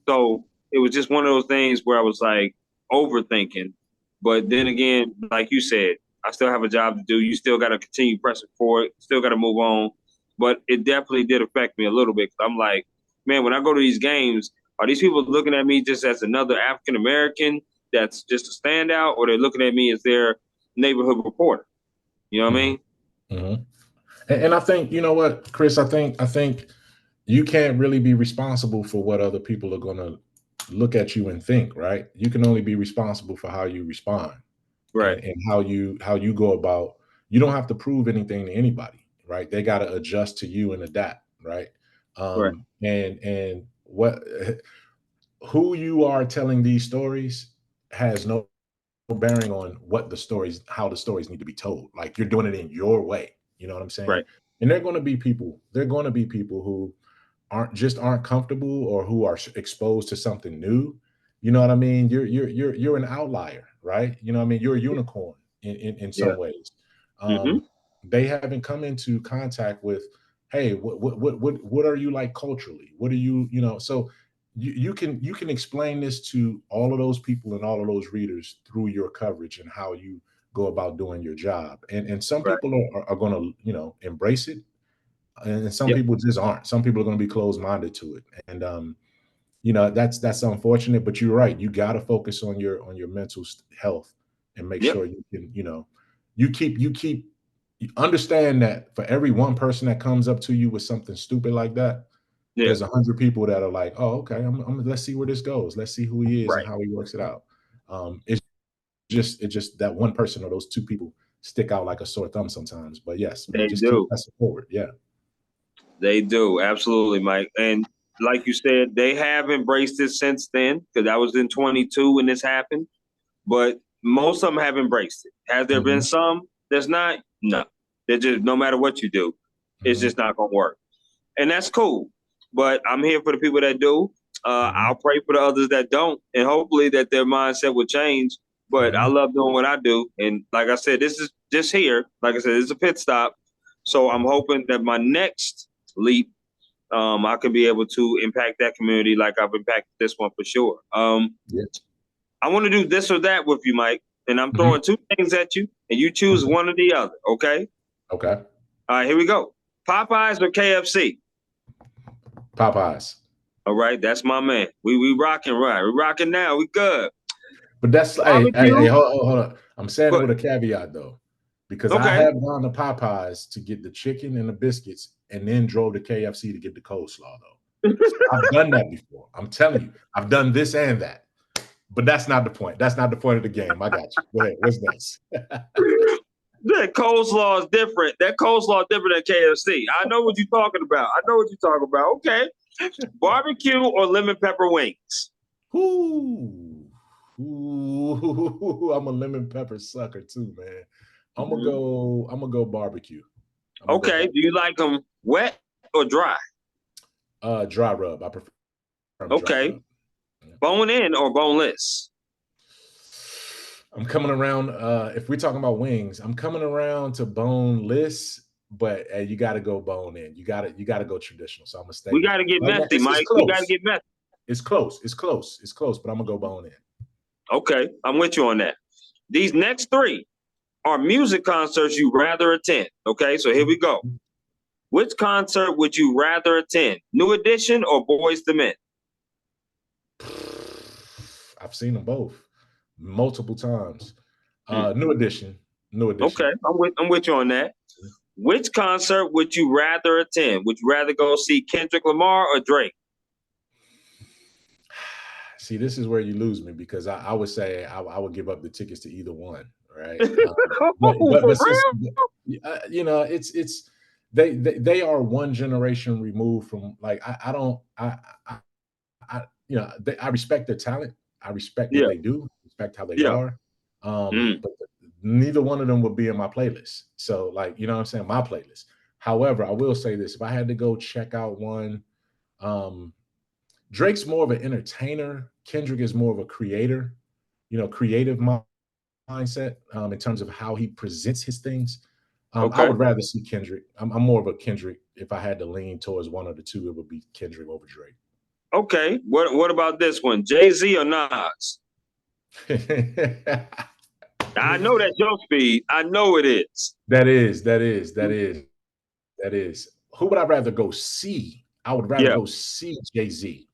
So it was just one of those things where I was like overthinking. But then again, like you said, I still have a job to do. You still got to continue pressing forward, still got to move on. But it definitely did affect me a little bit. I'm like, man, when I go to these games, are these people looking at me just as another African American that's just a standout, or they're looking at me as their neighborhood reporter? You know what I mean? And I think, you know what, Chris, I think you can't really be responsible for what other people are going to look at you and think, right? You can only be responsible for how you respond, right? And how you go about. You don't have to prove anything to anybody, right? They got to adjust to you and adapt, right? Right. And what who you are telling these stories has no bearing on how the stories need to be told. Like, you're doing it in your way. You know what I'm saying? Right. And there are going to be people who aren't comfortable or who are exposed to something new. You know what I mean? You're an outlier, right? You know what I mean? You're a unicorn in some ways. They haven't come into contact with, hey, what are you like culturally? What are you know? So you can explain this to all of those people and all of those readers through your coverage and how you go about doing your job. And some people are going to, you know, embrace it, and some people just aren't. Some people are going to be closed-minded to it. And you know, that's unfortunate, but you're right. You got to focus on your mental health and make sure you can, you know, you understand that for every one person that comes up to you with something stupid like that, there's 100 people that are like, oh, okay, let's see where this goes. Let's see who he is and how he works it out. It's just that one person or those two people stick out like a sore thumb sometimes. But yes, man, just keep pressing forward. Yeah. They do. Absolutely, Mike. And like you said, they have embraced it since then, because I was in 22 when this happened. But most of them have embraced it. Has there been some that's not? No. They're just, no matter what you do, it's just not going to work. And that's cool. But I'm here for the people that do. I'll pray for the others that don't, and hopefully that their mindset will change. But I love doing what I do. And like I said, this is just here. Like I said, it's a pit stop. So I'm hoping that my next leap, I can be able to impact that community like I've impacted this one for sure. I want to do this or that with you, Mike. And I'm throwing two things at you, and you choose one or the other, okay? Okay. All right, here we go. Popeyes or KFC? Popeyes. All right, that's my man. We rocking, right? We rocking now. We good. But that's hey, hold on. I'm saying it with a caveat though, because I have gone to Popeyes to get the chicken and the biscuits, and then drove to KFC to get the coleslaw though. So I've done that before. I'm telling you, I've done this and that. But that's not the point. That's not the point of the game. I got you. Go ahead. What's next? That coleslaw is different. That coleslaw is different than KFC. I know what you're talking about. Okay. Barbecue or lemon pepper wings? Ooh, I'm a lemon pepper sucker too, man. I'm gonna go barbecue. Do you like them wet or dry? Dry rub. I prefer dry Okay. rub. Yeah. Bone in or boneless? I'm coming around. If we're talking about wings, I'm coming around to boneless, but you got to go bone in. You got to go traditional. So I'm gonna stay We with got to that. get Right now, messy, it's Mike. We got to close. get messy. It's close. It's close. It's close. But I'm gonna go bone in. Okay, I'm with you on that. These next three are music concerts you rather attend. Okay, so here we go. Which concert would you rather attend? New Edition or Boys to Men? I've seen them both multiple times. Hmm. New edition. New edition. Okay, I'm with you on that. Which concert would you rather attend? Would you rather go see Kendrick Lamar or Drake? See, this is where you lose me because I would say I would give up the tickets to either one, right? But Oh, but for but since real? it's they are one generation removed from like I don't I I respect their talent. I respect what Yeah, they do, respect how they yeah. are. Mm. But neither one of them would be in my playlist. So like, you know what I'm saying? My playlist. However, I will say this. If I had to go check out one, um, Drake's more of an entertainer. Kendrick is more of a creator, creative mindset in terms of how he presents his things. I Okay, would rather see Kendrick. I'm more of a Kendrick. If I had to lean towards one of the two, it would be Kendrick over Drake. okay. What about this one? Jay-Z or Nas? I know that's your speed. I know it is. That is. Who would I rather go see? I would rather Yeah. go see Jay-Z.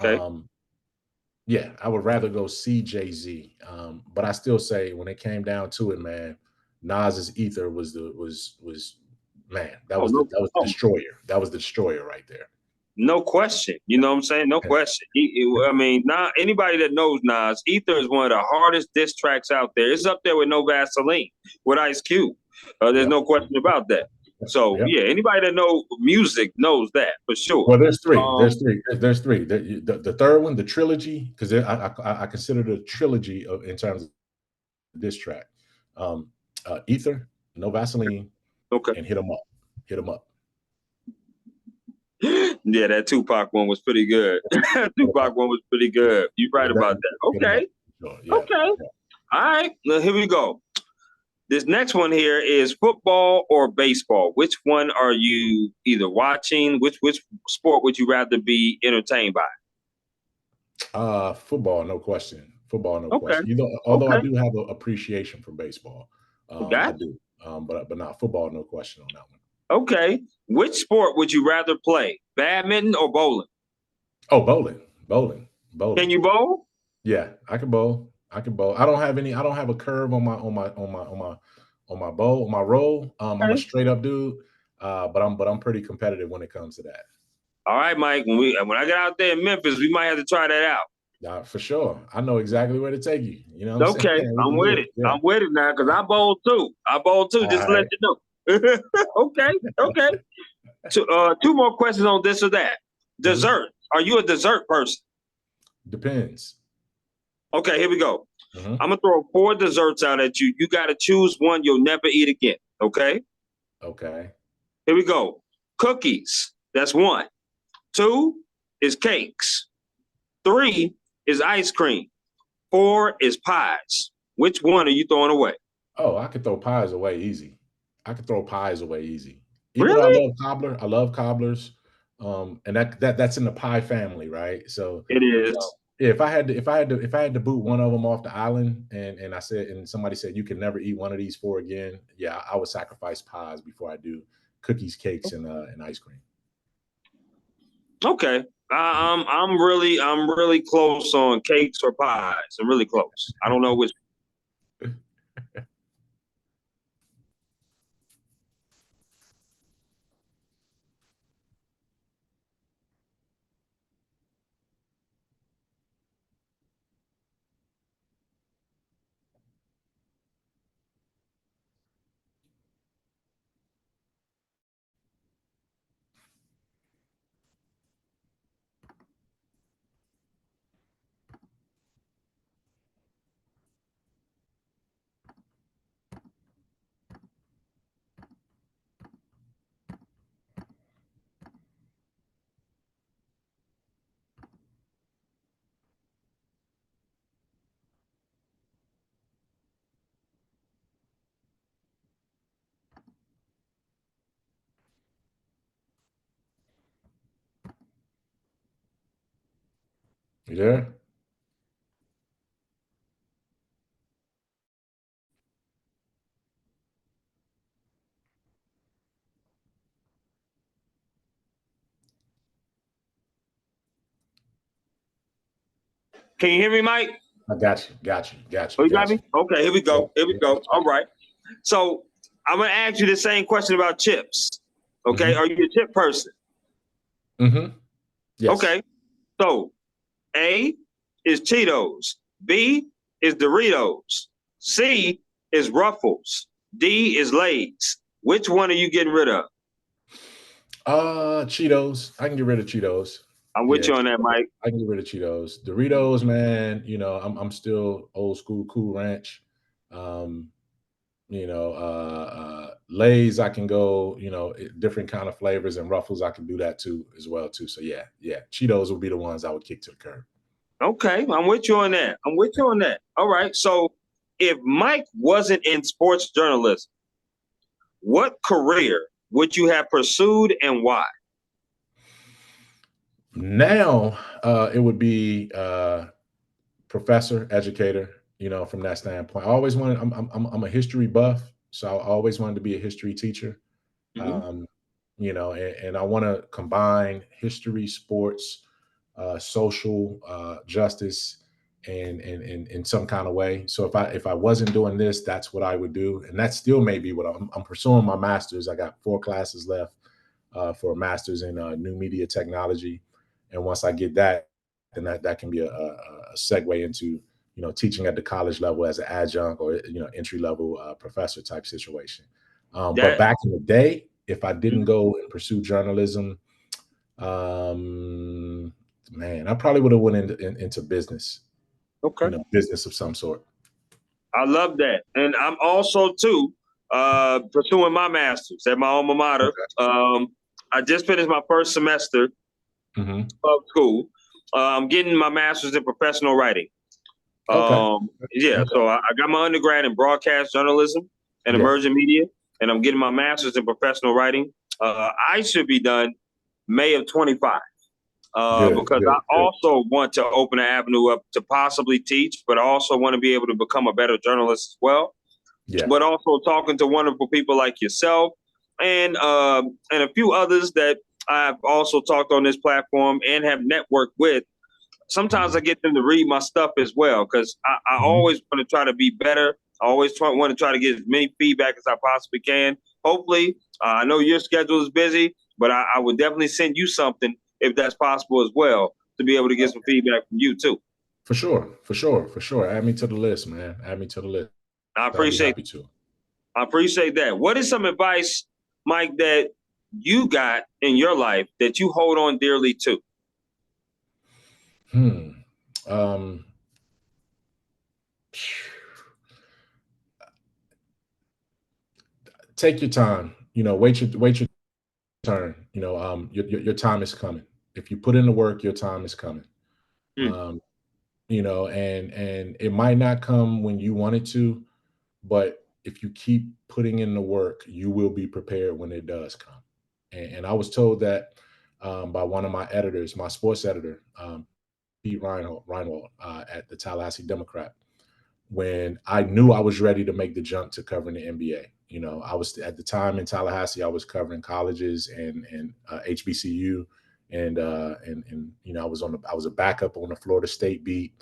Okay. Um, yeah, I would rather go see Jay-Z. But I still say when it came down to it, man, Nas's Ether was man, that Oh was the no. that was the Oh, destroyer. That was the destroyer right there. no question. You know what I'm saying? No question. I mean, not anybody that knows Nas, Ether is one of the hardest diss tracks out there. It's up there with No Vaseline with Ice Cube. There's Yep. no question about that. So Yep. yeah, anybody that knows music knows that for sure. Well, there's three. Um, There's three. The third one, the trilogy, because I consider the trilogy in terms of this track. Um, Ether, No Vaseline, okay. and Hit 'em Up. Hit 'em Up. Yeah, that Tupac one was pretty good. Hit 'em Tupac Up. one was pretty good. You're right about Definitely that. hit 'em up. Okay. Sure. Yeah. Okay. Yeah. All right. Now here we go. This next one here is football or baseball. Which one are you either watching? Which sport would you rather be entertained by? Football, no question. Football, no Okay. question. Although I Okay. do have an appreciation for baseball, I Got do. But not football, no question on that one. okay. Which sport would you rather play? Badminton or bowling? Oh, bowling, bowling, Can bowling. you bowl? Yeah, I can bowl. I can bowl. I don't have any. I don't have a curve on my bowl, on my roll. I'm a Okay. straight up dude. But I'm pretty competitive when it comes to that. All right, Mike. When I get out there in Memphis, we might have to try that out. For sure. I know exactly where to take you. You know what I'm saying? Okay, We I'm can do with it. it. Yeah. I'm with it now because I bowl too. I bowl too, All just to let right. you know. Okay, okay. So, two more questions on this or that. Mhm. Dessert. Are you a dessert person? Depends. Okay, here we go. Mhm. I'm gonna throw four desserts out at you. You got to choose one you'll never eat again. Okay, Okay. here we go. Cookies. That's one. Two is cakes. Three is ice cream. Four is pies. Which one are you throwing away? Oh, I could throw pies away easy. I could throw pies away easy. Even though Really? I love cobblers. And that's in the pie family, right? So, It you know, is. yeah, if I had to boot one of them off the island and somebody said you can never eat one of these four again, yeah, I would sacrifice pies before I do cookies, cakes, and ice cream. Okay. Mhm. I'm really close on cakes or pies. I'm really close. I don't know which. Yeah. Can you hear me, Mike? I got you. Got you. Got Oh, you. you got Got me? you. Okay, here we Yep. go. Here we Yep. go. All right. So I'm gonna ask you the same question about chips. Okay, Mm-hmm. are you a chip person? Mm-hmm. Yes. Okay. So A is Cheetos. B is Doritos. C is Ruffles. D is Lay's. Which one are you getting rid of? Cheetos. I can get rid of Cheetos. I'm with Yeah, you on that, Mike. I can get rid of Cheetos. Doritos, man, I'm still old school Cool Ranch. Um, Lay's, I can go, different kind of flavors, and Ruffles, I can do that too as well too. So yeah. Cheetos would be the ones I would kick to the curb. Okay, I'm with you on that. I'm with you on that. All right. So if Mike wasn't in sports journalism, what career would you have pursued and why? Now, it would be professor, educator, from that standpoint. I always wanted, I'm a history buff, so I always wanted to be a history teacher. Mhm. Um, and I want to combine history, sports, social justice, and in some kind of way. So if I wasn't doing this, that's what I would do, and that still may be what I'm pursuing my master's. I got 4 classes left for a master's in new media technology, and once I get that, then that can be a segue into teaching at the college level as an adjunct or entry level professor type situation. But That back in the day, if I didn't mhm. go and pursue journalism, um, man, I probably would have went into business, Okay. business of some sort. I love that. And I'm also too pursuing my master's at my alma mater. Okay. I just finished my first semester Hmm. of school. I'm getting my master's in professional writing. Okay. Yeah, Okay. so I got my undergrad in broadcast journalism and Yeah. emerging media, and I'm getting my master's in professional writing. I should be done May of 25 Good. because Good. I Good. also want to open an avenue up to possibly teach, but I also want to be able to become a better journalist as well. Yeah. But also talking to wonderful people like yourself and a few others that I've also talked on this platform and have networked with. Sometimes I Hmm. get them to read my stuff as well because I Hmm. always want to try to be better. I always want to try to get as many feedback as I possibly can. Hopefully, I know your schedule is busy, but I would definitely send you something if that's possible as well to be able to get some feedback from you too. For sure. For sure. For sure. Add me to the list, man. Add me to the list. I I'll be appreciate happy to. I appreciate that. What is some advice, Mike, that you got in your life that you hold on dearly to? Hmm. Um, Take your time. Wait your turn. Your time is coming. If you put in the work, your time is coming. Hmm. Um, and it might not come when you want it to, but if you keep putting in the work, you will be prepared when it does come. And I was told that by one of my editors, my sports editor, Pete Reinhold at the Tallahassee Democrat, when I knew I was ready to make the jump to covering the NBA. I was at the time in Tallahassee. I was covering colleges and HBCU, and I was a backup on the Florida State beat,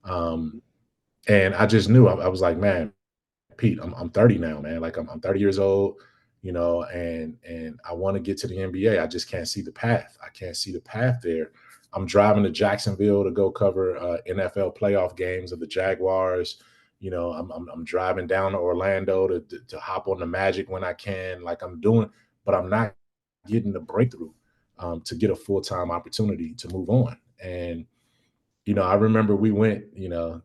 and I just knew I was like, man, Pete, I'm 30 now, man. Like I'm 30 years old, and I want to get to the NBA. I just can't see the path. I can't see the path there. I'm driving to Jacksonville to go cover NFL playoff games of the Jaguars. I'm driving down to Orlando to hop on the Magic when I can. Like I'm doing, but I'm not getting the breakthrough to get a full-time opportunity to move on. And I remember we went.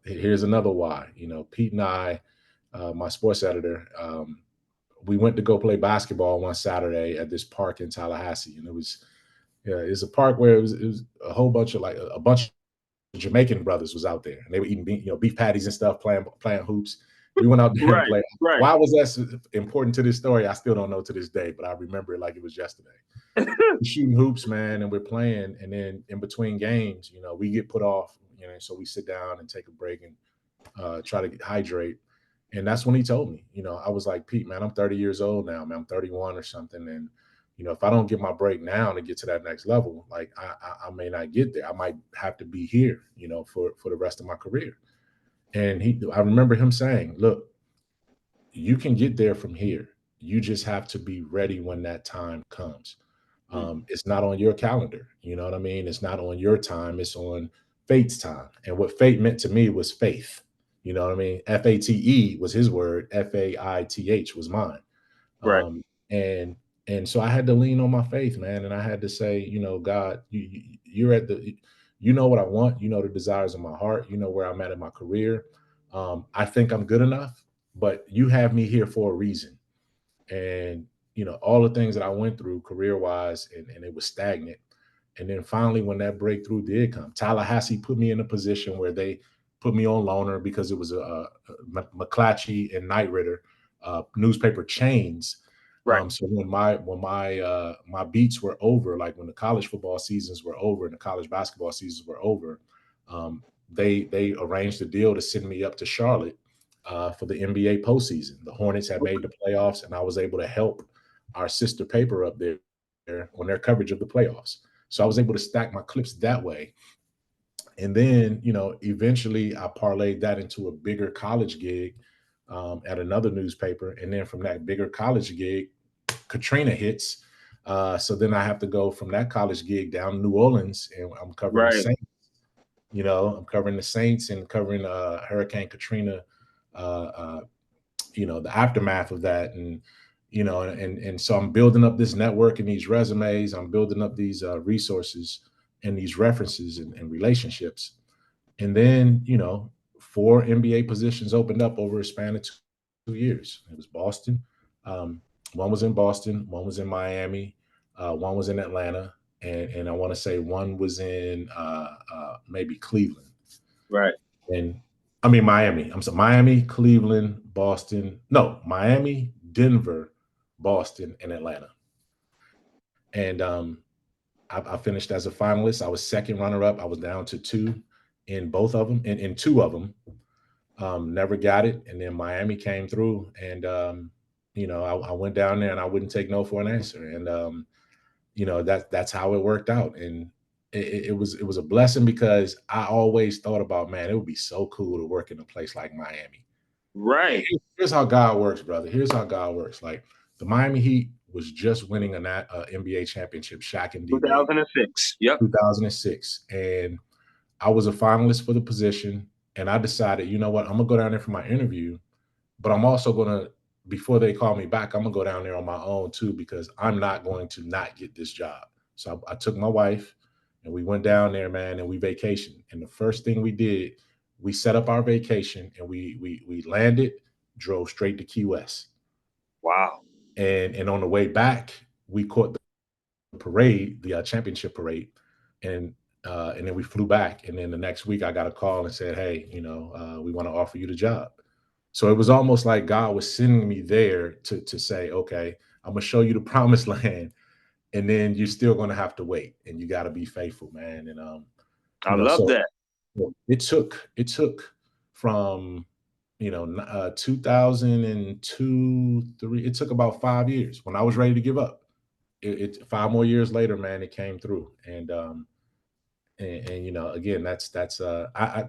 Here's another why. Pete and I, my sports editor, we went to go play basketball one Saturday at this park in Tallahassee, and it's a park where it was a whole bunch of a bunch of Jamaican brothers was out there, and they were eating beef patties and stuff, playing hoops. We went out there and Right, played. right. Why was that important to this story? I still don't know to this day, but I remember it like it was yesterday. We're shooting hoops, man, and we're playing, and then in between games, we get put off. You know, so we sit down and take a break and try to hydrate. And that's when he told me, you know, I was like, Pete, man, I'm 30 years old now, man. I'm 31 or something. And, you know, if I don't get my break now to get to that next level, like I may not get there. I might have to be here, you know, for the rest of my career. And I remember him saying, look, you can get there from here. You just have to be ready when that time comes. It's not on your calendar. You know what I mean? It's not on your time. It's on fate's time. And what fate meant to me was faith. You know what I mean? FATE was his word. FAITH was mine. Right. And so I had to lean on my faith, man. And I had to say, you know, God, you're at you know what I want. You know the desires of my heart. You know where I'm at in my career. I think I'm good enough, but you have me here for a reason. And, you know, all the things that I went through career wise, and it was stagnant. And then finally, when that breakthrough did come, Tallahassee put me in a position where they put me on loaner because it was a McClatchy and Knight Ridder newspaper chains. Right. So when my beats were over, like when the college football seasons were over and the college basketball seasons were over, they arranged a deal to send me up to Charlotte for the NBA postseason. The Hornets had made the playoffs, and I was able to help our sister paper up there on their coverage of the playoffs. So I was able to stack my clips that way. And then, you know, eventually I parlayed that into a bigger college gig at another newspaper. And then from that bigger college gig, Katrina hits. So then I have to go from that college gig down to New Orleans, and I'm covering the Right. Saints. You know, I'm covering the Saints and covering Hurricane Katrina, you know, the aftermath of that. And, you know, and so I'm building up this network and these resumes. I'm building up these resources and these references and relationships. And then, you know, 4 NBA positions opened up over a span of 2 years. It was Boston. One was in Boston, one was in Miami, one was in Atlanta, and I want to say one was in maybe Cleveland. Right. And I mean Miami. I'm sorry, Miami, Cleveland, Boston. No, Miami, Denver, Boston, and Atlanta. And I finished as a finalist. I was second runner-up. I was down to 2 in both of them, in 2 of them. Never got it. And then Miami came through, and you know, I went down there and I wouldn't take no for an answer. And you know, that's how it worked out. And it was a blessing because I always thought about, man, it would be so cool to work in a place like Miami. Right. Here's how God works, brother. Here's how God works. Like the Miami Heat was just winning an NBA championship, Shaq and D-Wade, 2006. Yep. 2006. And I was a finalist for the position. And I decided, you know what, I'm going to go down there for my interview, but I'm also going to, before they call me back, I'm going to go down there on my own too, because I'm not going to not get this job. So I took my wife and we went down there, man, and we vacationed. And the first thing we did, we set up our vacation and we landed, drove straight to Key West. Wow. And on the way back, we caught the parade, the championship parade, and then we flew back. And then the next week, I got a call and said, "Hey, you know, we want to offer you the job." So it was almost like God was sending me there to say, "Okay, I'm gonna show you the promised land, and then you're still gonna have to wait, and you got to be faithful, man." And I you know, love so that. it took from 2002, 3. It took about 5 years when I was ready to give up. 5 more years later, man, it came through. And you know, again, that's I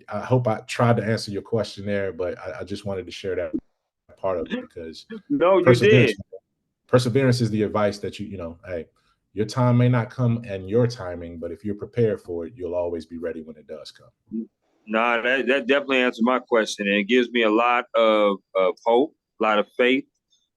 hope I tried to answer your question there, but I just wanted to share that part of it because No, you perseverance did. perseverance is the advice that you know, hey, your time may not come in your timing, but if you're prepared for it, you'll always be ready when it does come. Nah, that definitely answered my question. And it gives me a lot of hope, a lot of faith.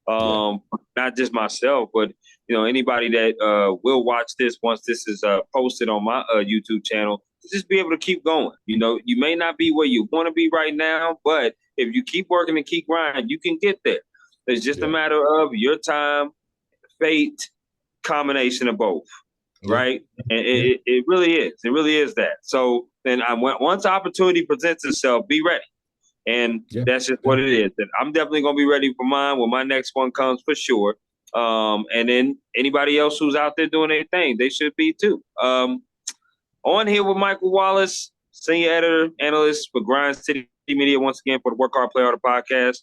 Yeah. Not just myself, but you know, anybody that will watch this once this is posted on my YouTube channel, to just be able to keep going. You know, you may not be where you want to be right now, but if you keep working and keep grinding, you can get there. It's just a Yeah. matter of your time, fate, combination of both, Yeah. right? And Yeah. it really is. It really is that. So then once opportunity presents itself, be ready. And Yeah. that's just what it is. And I'm definitely going to be ready for mine when my next one comes for sure. And then anybody else who's out there doing their thing, they should be too. On here with Micheal Wallace, senior editor, analyst for Grind City Media, once again for the Work Hard, Play Harder podcast.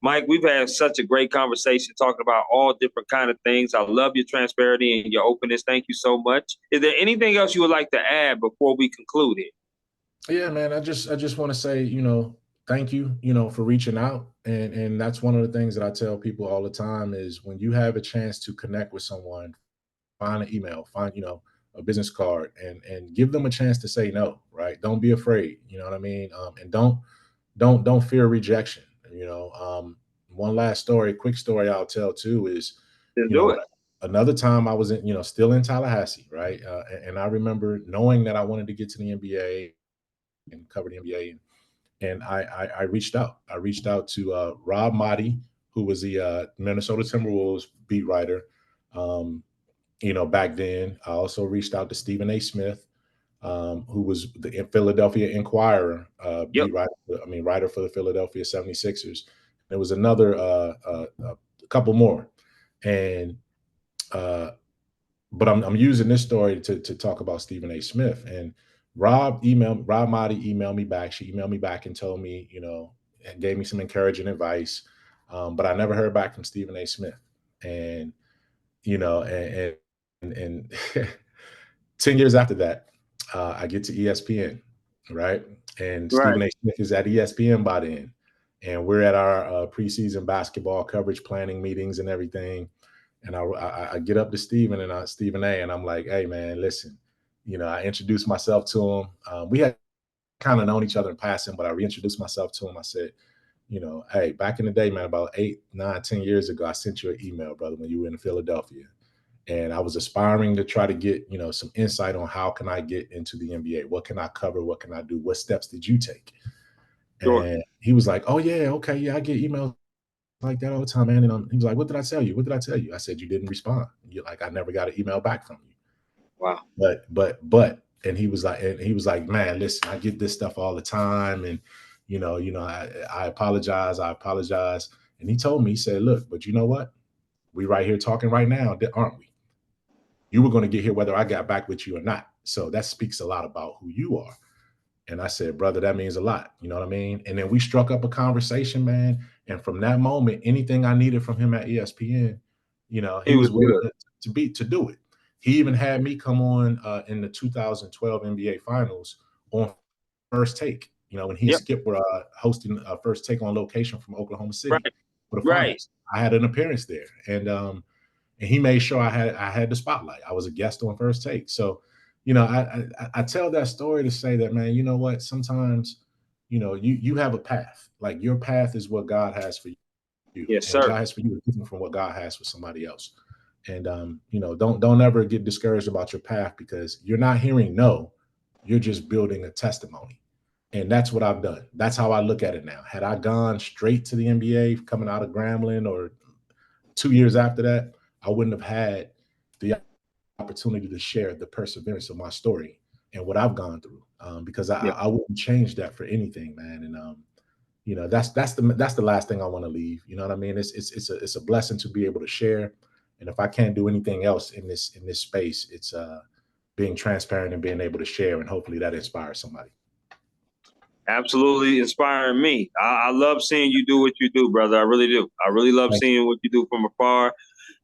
Mike, we've had such a great conversation talking about all different kind of things. I love your transparency and your openness. Thank you so much. Is there anything else you would like to add before we conclude it? Yeah, man. I just want to say, thank you, for reaching out. And that's one of the things that I tell people all the time is when you have a chance to connect with someone, find an email, find, a business card and give them a chance to say no, right? Don't be afraid. You know what I mean? And don't fear rejection. One last story, quick story I'll tell too is, Let's you do know, it. another time I was in, still in Tallahassee, right? And I remember knowing that I wanted to get to the NBA and cover the NBA. And I reached out. I reached out to Rob Motti, who was the Minnesota Timberwolves beat writer. Back then, I also reached out to Stephen A. Smith, who was the Philadelphia Inquirer Yep. beat writer. Writer for the Philadelphia 76ers. There was another a couple more, and but I'm using this story to talk about Stephen A. Smith. And Rob Motti emailed me back. She emailed me back and told me, and gave me some encouraging advice. But I never heard back from Stephen A. Smith. And and 10 years after that, I get to ESPN, right? And Right. Stephen A. Smith is at ESPN by then. And we're at our preseason basketball coverage planning meetings and everything. And I get up to Stephen A. And I'm like, hey, man, listen, I introduced myself to him. We had kind of known each other in passing, but I reintroduced myself to him. I said, hey, back in the day, man, about 8, 9, 10 years ago, I sent you an email, brother, when you were in Philadelphia. And I was aspiring to try to get, some insight on how can I get into the NBA? What can I cover? What can I do? What steps did you take? Sure. And he was like, oh, yeah, okay, yeah, I get emails like that all the time, man. And he was like, what did I tell you? What did I tell you? I said, you didn't respond. You're like, I never got an email back from you. Wow. But, and he was like, man, listen, I get this stuff all the time. And, I apologize. And he told me, he said, look, but you know what? We right here talking right now, aren't we? You were going to get here whether I got back with you or not. So that speaks a lot about who you are. And I said, brother, that means a lot. You know what I mean? And then we struck up a conversation, man. And from that moment, anything I needed from him at ESPN, he was willing to do it. He even had me come on in the 2012 NBA Finals on First Take. When he and Skip were hosting First Take on location from Oklahoma City for the finals. I had an appearance there, and he made sure I had the spotlight. I was a guest on First Take. So, I tell that story to say that, man, you know what? Sometimes, you have a path. Like your path is what God has for you. Yes, and sir. what God has for you is different from what God has for somebody else. And don't ever get discouraged about your path because you're not hearing no, you're just building a testimony. And that's what I've done. That's how I look at it now. Had I gone straight to the NBA coming out of Grambling or 2 years after that, I wouldn't have had the opportunity to share the perseverance of my story and what I've gone through, because I wouldn't change that for anything, man. And that's the last thing I want to leave. You know what I mean? It's a blessing to be able to share. And if I can't do anything else in this space, it's being transparent and being able to share, and hopefully that inspires somebody. Absolutely inspiring me. I love seeing you do what you do, brother. I really do. I really love seeing what you do from afar.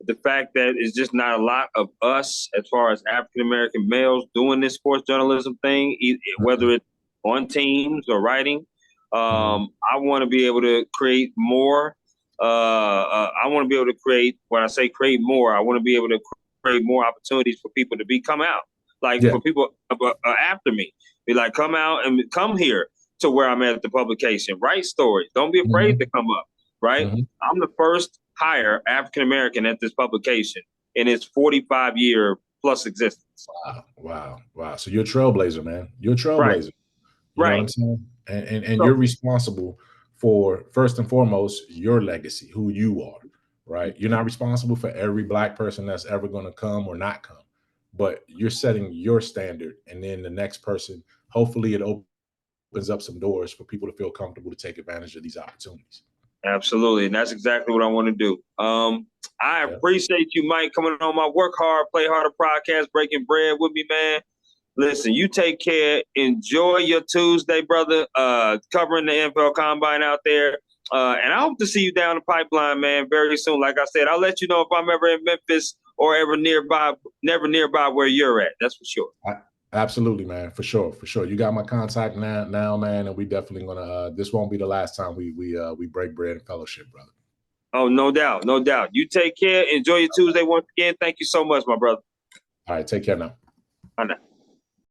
The fact that it's just not a lot of us as far as African-American males doing this sports journalism thing, whether it's on teams or writing. I want to be able to create more. I want to be able to create, when I say create more, I want to be able to create more opportunities for people to come out. Like for people after me, be like, come out and come here to where I'm at the publication. Write stories. Don't be afraid to come up, right? I'm the first hire African-American at this publication in its 45-year plus existence. Wow. So you're a trailblazer, man. You're a trailblazer. You know what I'm saying? And you're responsible for, first and foremost, your legacy, who you are, right? You're not responsible for every Black person that's ever going to come or not come, but you're setting your standard. And then the next person, hopefully it opens up some doors for people to feel comfortable to take advantage of these opportunities. Absolutely. And that's exactly what I want to do. I appreciate you, Mike, coming on my Work Hard, Play Harder podcast, breaking bread with me, man. Listen, you take care. Enjoy your Tuesday, brother. Covering the NFL Combine out there. And I hope to see you down the pipeline, man, very soon. Like I said, I'll let you know if I'm ever in Memphis or ever nearby where you're at. That's for sure. Absolutely, man. For sure. You got my contact now, man, and we definitely gonna. This won't be the last time we break bread and fellowship, brother. Oh, no doubt. You take care. Enjoy your Tuesday once again. Thank you so much, my brother. All right, take care now. I know.